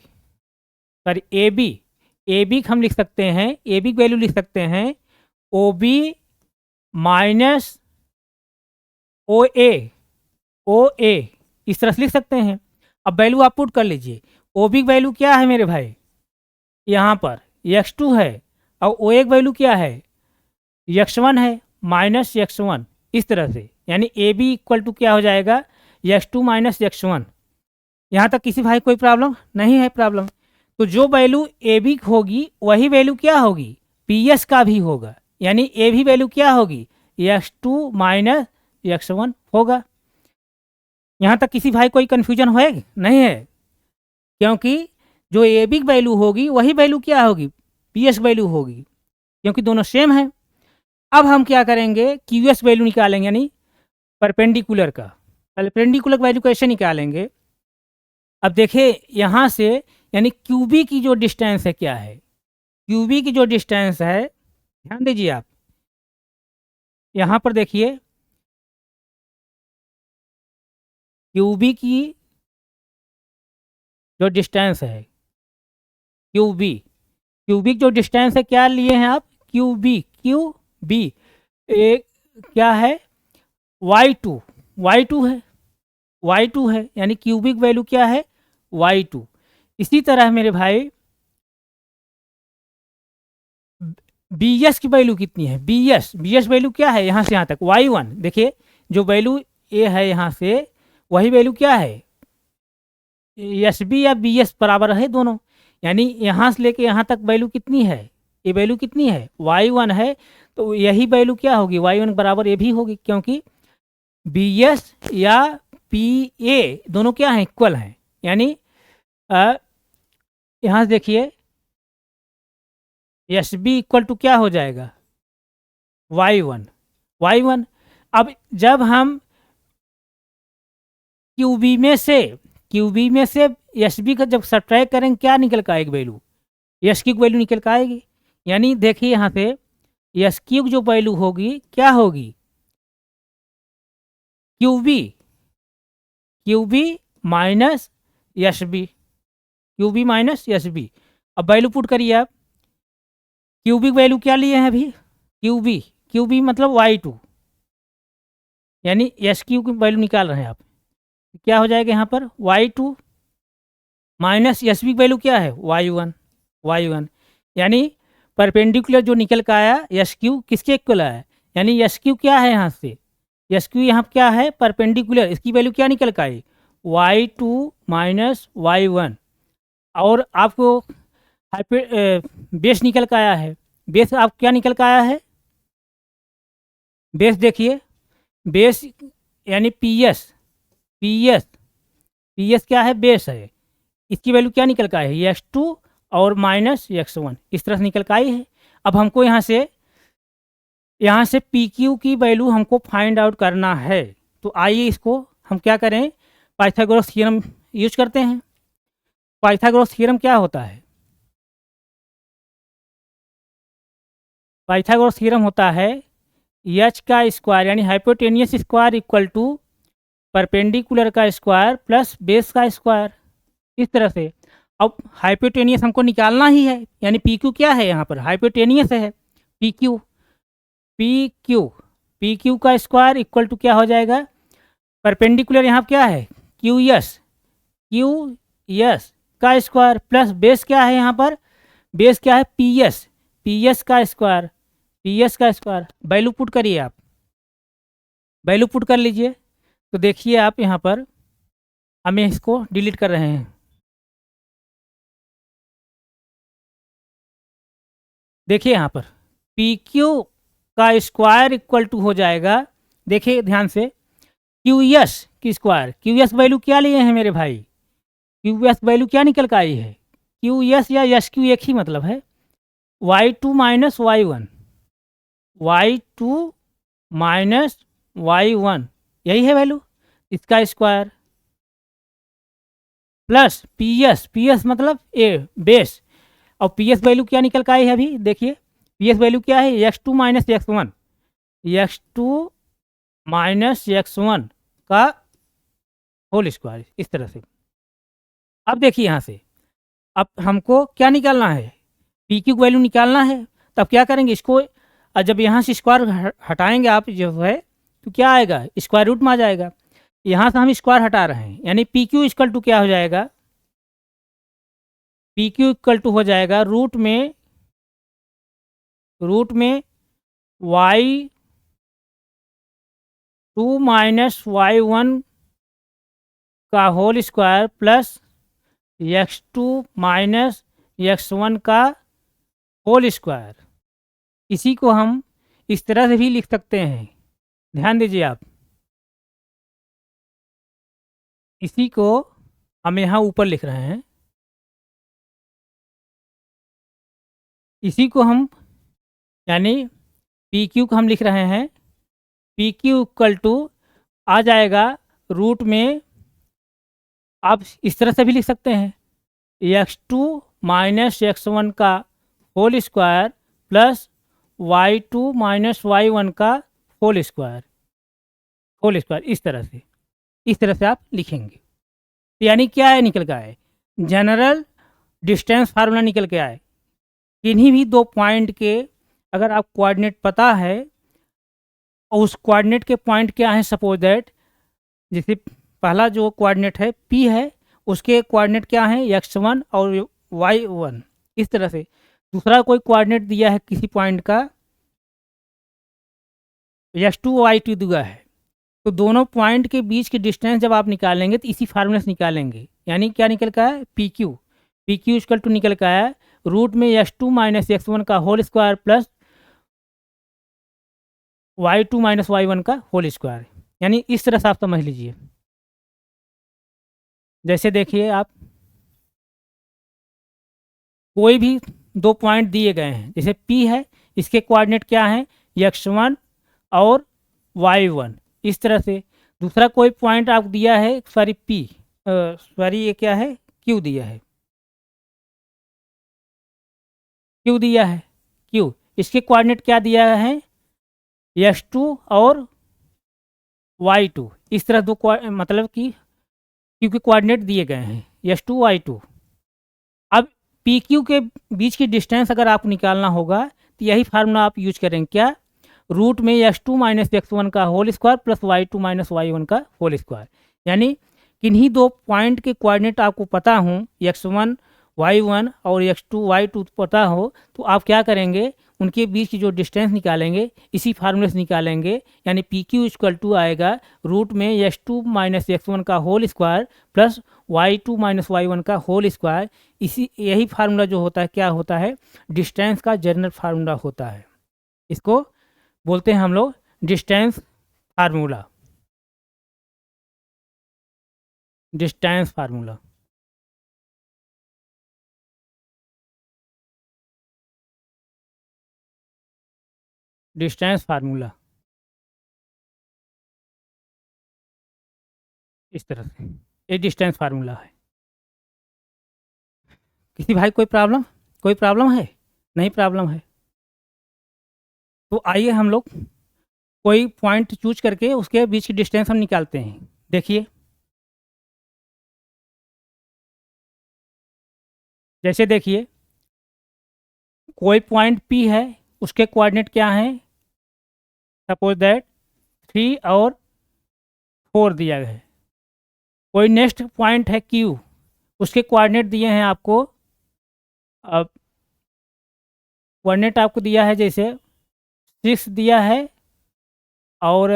sorry A B हम लिख सकते हैं, ए बी वैल्यू लिख सकते हैं ओ बी माइनस ओ ए, इस तरह से लिख सकते हैं। अब वैल्यू आप पुट कर लीजिए, ओ बी वैल्यू क्या है मेरे भाई, यहाँ पर x2 है, और ओ ए वैल्यू क्या है, x1 है, माइनस x1, इस तरह से। यानी ए बी इक्वल टू क्या हो जाएगा, x2 माइनस x1। यहाँ तक किसी भाई कोई प्रॉब्लम नहीं है, प्रॉब्लम। तो जो वैल्यू ए बी होगी वही वैल्यू क्या होगी, पी एस का भी होगा, यानी ए भी वैल्यू क्या होगी, x2 माइनस x1 होगा। यहाँ तक किसी भाई कोई कन्फ्यूजन है नहीं है, क्योंकि जो ए बी वैल्यू होगी वही वैल्यू क्या होगी, पी एस वैल्यू होगी, क्योंकि दोनों सेम है। अब हम क्या करेंगे, क्यू एस वैल्यू निकालेंगे, यानी परपेंडिकुलर का। परपेंडिकुलर वैल्यू कैसे निकालेंगे? अब देखिए यहाँ से, यानी क्यूबी की जो डिस्टेंस है क्या है, क्यूबी की जो डिस्टेंस है, ध्यान दीजिए आप यहाँ पर देखिए, क्यूबी की जो डिस्टेंस है, क्यूबी, क्यूबिक जो डिस्टेंस है क्या लिए हैं आप, क्यूबी, क्यू बी, एक क्या है, y2, y2 है, y2 है, यानी क्यूबिक वैल्यू क्या है, y2। इसी तरह मेरे भाई बी एस की वैल्यू कितनी है, बी एस वैल्यू क्या है यहाँ से यहाँ तक, y1, देखिए जो वैल्यू ए है यहाँ से वही वैल्यू क्या है, एस बी या बी एस बराबर है दोनों, यानी यहाँ से लेके यहाँ तक वैल्यू कितनी है, ये वैल्यू कितनी है, y1 है, तो यही वैल्यू क्या होगी, y1 बराबर ये भी होगी, क्योंकि बी एस या पी ए दोनों क्या हैं, इक्वल हैं। यानी यहाँ से देखिए एस बी इक्वल टू क्या हो जाएगा, y1, y1। अब जब हम क्यूबी में से, क्यूबी में से एस बी का जब सब्ट्रैक्ट करेंगे क्या निकल का आएगी वैल्यू, एस की वैल्यू निकल का आएगी। यानी देखिए यहाँ से एस क्यू जो वैल्यू होगी क्या होगी, Q B, Q B minus S B, Q B minus S B. अब वैल्यू पुट करिए आप, क्यूबिक वैल्यू क्या लिए हैं अभी, क्यूबी, क्यूबी मतलब y2, यानी एस क्यू की वैल्यू निकाल रहे हैं आप, क्या हो जाएगा यहाँ पर y2 minus S B value क्या है y1, y1, यानी परपेंडिकुलर जो निकल का आया एस क्यू किसके इक्वल आया, यानी एस क्यू क्या है यहाँ से, एस क्यू यहाँ क्या है परपेंडिकुलर, इसकी वैल्यू क्या निकल का आई y2 माइनस y1। और आपको बेस निकल का आया है, बेस आप क्या निकल का आया है, बेस देखिए, बेस यानी P S, P S, P S क्या है, बेस है, इसकी वैल्यू क्या निकल का है, x2 और माइनस x1, इस तरह से निकल का आई है। अब हमको यहाँ से पी क्यू की वैल्यू हमको फाइंड आउट करना है, तो आइए इसको हम क्या करें, पाइथागोरस थ्योरम यूज करते हैं। पाइथागोरस थ्योरम क्या होता है, पाइथागोरस थ्योरम होता है एच का स्क्वायर यानी hypotenuse square equal to perpendicular का स्क्वायर प्लस बेस का स्क्वायर, इस तरह से। अब हाइपोटेनियस हमको निकालना ही है, यानी पी क्यू क्या है यहाँ पर हाइपोटेनियस है, P Q, P Q, P Q का स्क्वायर इक्वल टू क्या हो जाएगा, परपेंडिकुलर यहाँ क्या है क्यू एस, क्यू एस का स्क्वायर प्लस बेस क्या है यहाँ पर, बेस क्या है पी एस, पी एस का स्क्वायर, पी एस का स्क्वायर। वैल्यू पुट करिए आप, वैल्यू पुट कर लीजिए, तो देखिए आप यहाँ पर हमें इसको डिलीट कर रहे हैं, देखिए यहाँ पर पी क्यू का स्क्वायर इक्वल टू हो जाएगा, देखिए ध्यान से, क्यू एस की स्क्वायर, क्यू एस वैल्यू क्या लिए हैं मेरे भाई, क्यू एस वैल्यू क्या निकल का आई है, क्यू एस या एस क्यू एक ही मतलब है, y2 minus y1, y2 minus y1, यही है वैल्यू, इसका square plus P S, P S मतलब ए बेस, और पी एस वैल्यू क्या निकल का आई है अभी देखिए, पी एस वैल्यू क्या है x2 minus x1, x2 minus x1 का होल स्क्वायर, इस तरह से। अब देखिए यहाँ से, अब हमको क्या निकालना है, पी क्यू वैल्यू निकालना है, तब क्या करेंगे इसको, जब यहाँ से स्क्वायर हटाएंगे आप जो है, तो क्या आएगा स्क्वायर रूट में आ जाएगा, यहाँ से हम स्क्वायर हटा रहे हैं, यानी पी क्यू इक्वल टू क्या हो जाएगा, पी क्यू इक्वल टू हो जाएगा रूट में y2 माइनस y1 का whole square plus x2 minus x1 का होल स्क्वायर। इसी को हम इस तरह से भी लिख सकते हैं, ध्यान दीजिए आप, इसी को हम यहाँ ऊपर लिख रहे हैं, इसी को हम यानी पी क्यू को हम लिख रहे हैं, पी क्यू इक्वल टू आ जाएगा रूट में आप इस तरह से भी लिख सकते हैं, x2 माइनस x1 का whole square plus y2 minus y1 का होल स्क्वायर इस तरह से आप लिखेंगे। यानी क्या है, निकल के आए जनरल डिस्टेंस फार्मूला निकल के आए। किन्हीं भी दो पॉइंट के अगर आप कोऑर्डिनेट पता है और उस कोऑर्डिनेट के पॉइंट क्या है, सपोज दैट जैसे पहला जो कोऑर्डिनेट है P है, उसके कोऑर्डिनेट क्या है x1 और y1, इस तरह से दूसरा कोई कोऑर्डिनेट दिया है किसी पॉइंट का x2 y2 दिया है, तो दोनों पॉइंट के बीच की डिस्टेंस जब आप निकालेंगे तो इसी फार्मूले से निकालेंगे। यानी क्या निकल का है, पी क्यू इक्वल टू निकल का है रूट में x2 माइनस x1 का whole square plus y2 minus y1 का होल स्क्वायर। यानी इस तरह से आप समझ लीजिए। जैसे देखिए आप कोई भी दो पॉइंट दिए गए हैं, जैसे P है, इसके कोऑर्डिनेट क्या हैं x1 और y1, इस तरह से दूसरा कोई पॉइंट आप दिया है, ये क्या है Q दिया है, Q, इसके कोऑर्डिनेट क्या दिया है x2 और y2, इस तरह दो मतलब कि Q के कोऑर्डिनेट दिए गए हैं x2 y2। अब पी क्यू के बीच की डिस्टेंस अगर आपको निकालना होगा तो यही फार्मूला आप यूज करेंगे, क्या रूट में x2 माइनस x1 का whole square plus y2 minus y1 का होल स्क्वायर। यानी किन्हीं दो पॉइंट के कोऑर्डिनेट आपको पता हो x1 y1 और x2 y2 पता हो, तो आप क्या करेंगे, उनके बीच की जो डिस्टेंस निकालेंगे इसी फार्मूले से निकालेंगे। यानी पी क्यू इक्वल टू आएगा रूट में x2 माइनस x1 का whole square plus y2 minus y1 का होल स्क्वायर। यही फार्मूला जो होता है क्या होता है, डिस्टेंस का जनरल फार्मूला होता है। इसको बोलते हैं हम लोग डिस्टेंस फार्मूला। डिस्टेंस फार्मूला इस तरह से ये डिस्टेंस फार्मूला है। किसी भाई कोई प्रॉब्लम है? नहीं प्रॉब्लम है तो आइए हम लोग कोई पॉइंट चूज करके उसके बीच की डिस्टेंस हम निकालते हैं। देखिए जैसे देखिए कोई पॉइंट P है, उसके कोऑर्डिनेट क्या हैं, सपोज दैट 3 और 4 दिया गया है। कोई नेक्स्ट पॉइंट है Q, उसके कोऑर्डिनेट दिए हैं आपको, अब कोऑर्डिनेट आपको दिया है जैसे 6 दिया है और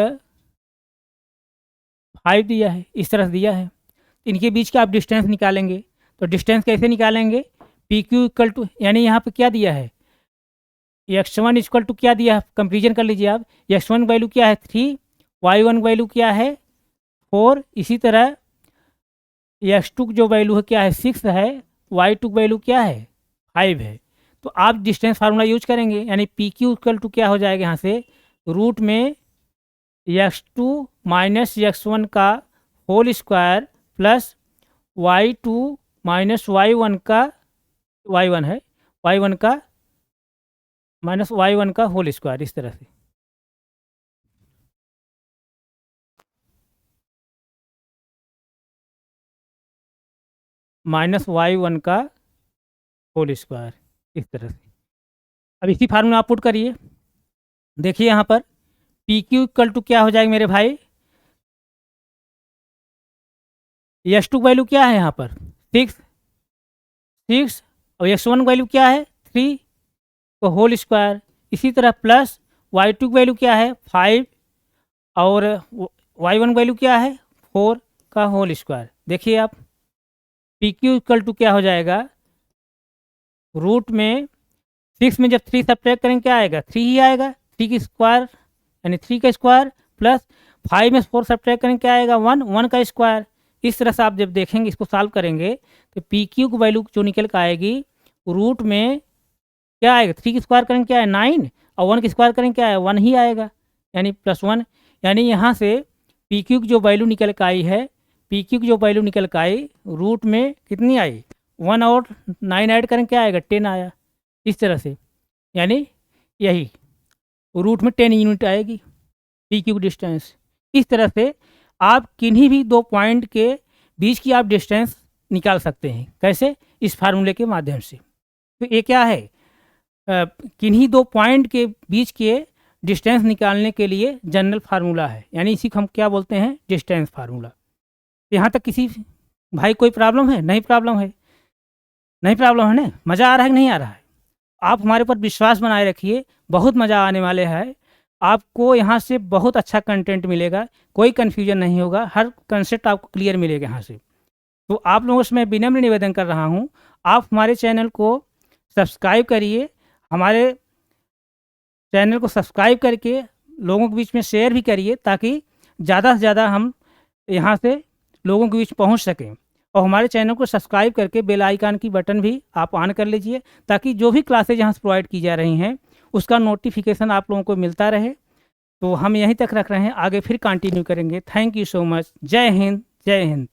5 दिया है, इस तरह से दिया है। इनके बीच का आप डिस्टेंस निकालेंगे, तो डिस्टेंस कैसे निकालेंगे, पी क्यू इक्वल टू, यानी यहाँ पे क्या दिया है x1 इक्वल टू क्या दिया है, कंपेरिजन कर लीजिए आप, x1 वैल्यू क्या है 3, y1 वैल्यू क्या है 4, इसी तरह x2 जो वैल्यू है क्या है 6 है, y2 वैल्यू क्या है 5 है। तो आप डिस्टेंस फार्मूला यूज करेंगे, यानी पी क्यू इक्वल टू क्या हो जाएगा यहाँ से रूट में x2 माइनस x1 का whole square plus y2 minus y1 का y1 का माइनस y1 का होल स्क्वायर, इस तरह से। माइनस y1 का होल स्क्वायर, इस तरह से। अब इसी फार्मूला आप पुट करिए। देखिए यहाँ पर पी क्यू इक्वल टू क्या हो जाएगा मेरे भाई, x2 वैल्यू क्या है यहाँ पर 6 और x1 वैल्यू क्या है 3 तो होल स्क्वायर, इसी तरह प्लस y2 वैल्यू क्या है 5 और y1 वैल्यू क्या है 4 का होल स्क्वायर। देखिए आप पी क्यू इक्वल टू क्या हो जाएगा रूट में 6 में जब 3 सब्ट्रैक्ट करेंगे क्या आएगा 3 ही आएगा, 3 की स्क्वायर यानी 3 का स्क्वायर प्लस 5 में 4 सब्ट्रैक्ट करेंगे क्या आएगा 1 का स्क्वायर। इस तरह से आप जब देखेंगे इसको सॉल्व करेंगे तो पी क्यू की वैल्यू जो निकल कर आएगी रूट में क्या आएगा 3 की स्क्वायर करेंगे क्या है 9 और 1 की स्क्वायर करेंगे क्या है 1 ही आएगा, यानी +1। यानी यहाँ से पी क्यू की जो वैल्यू निकल के आई है, पी क्यू की जो वैल्यू निकल के आई रूट में कितनी आई, 1 और 9 ऐड करें क्या आएगा, 10 आया। इस तरह से यानी यही रूट में 10 यूनिट आएगी पी क्यू डिस्टेंस। इस तरह से आप किन्हीं भी दो पॉइंट के बीच की आप डिस्टेंस निकाल सकते हैं। कैसे? इस फार्मूले के माध्यम से। तो ये क्या है, किन्हीं दो पॉइंट के बीच के डिस्टेंस निकालने के लिए जनरल फार्मूला है, यानी इसी को हम क्या बोलते हैं, डिस्टेंस फार्मूला। यहाँ तक किसी भाई कोई प्रॉब्लम है? नहीं प्रॉब्लम है, नहीं प्रॉब्लम है ना? मज़ा आ रहा है कि नहीं आ रहा है? आप हमारे ऊपर विश्वास बनाए रखिए, बहुत मज़ा आने वाले है। आपको यहाँ से बहुत अच्छा कंटेंट मिलेगा, कोई कन्फ्यूजन नहीं होगा, हर कंसेप्ट आपको क्लियर मिलेगा यहाँ से। तो आप लोगों से मैं विनम्र निवेदन कर रहा हूँ, आप हमारे चैनल को सब्सक्राइब करिए, हमारे चैनल को सब्सक्राइब करके लोगों के बीच में शेयर भी करिए, ताकि ज़्यादा से ज़्यादा हम यहाँ से लोगों के बीच पहुँच सकें। और हमारे चैनल को सब्सक्राइब करके बेल आइकन की बटन भी आप ऑन कर लीजिए, ताकि जो भी क्लासेज यहाँ से प्रोवाइड की जा रही हैं उसका नोटिफिकेशन आप लोगों को मिलता रहे। तो हम यहीं तक रख रहे हैं, आगे फिर कंटिन्यू करेंगे। Thank you so much. जय हिंद, जय हिंद।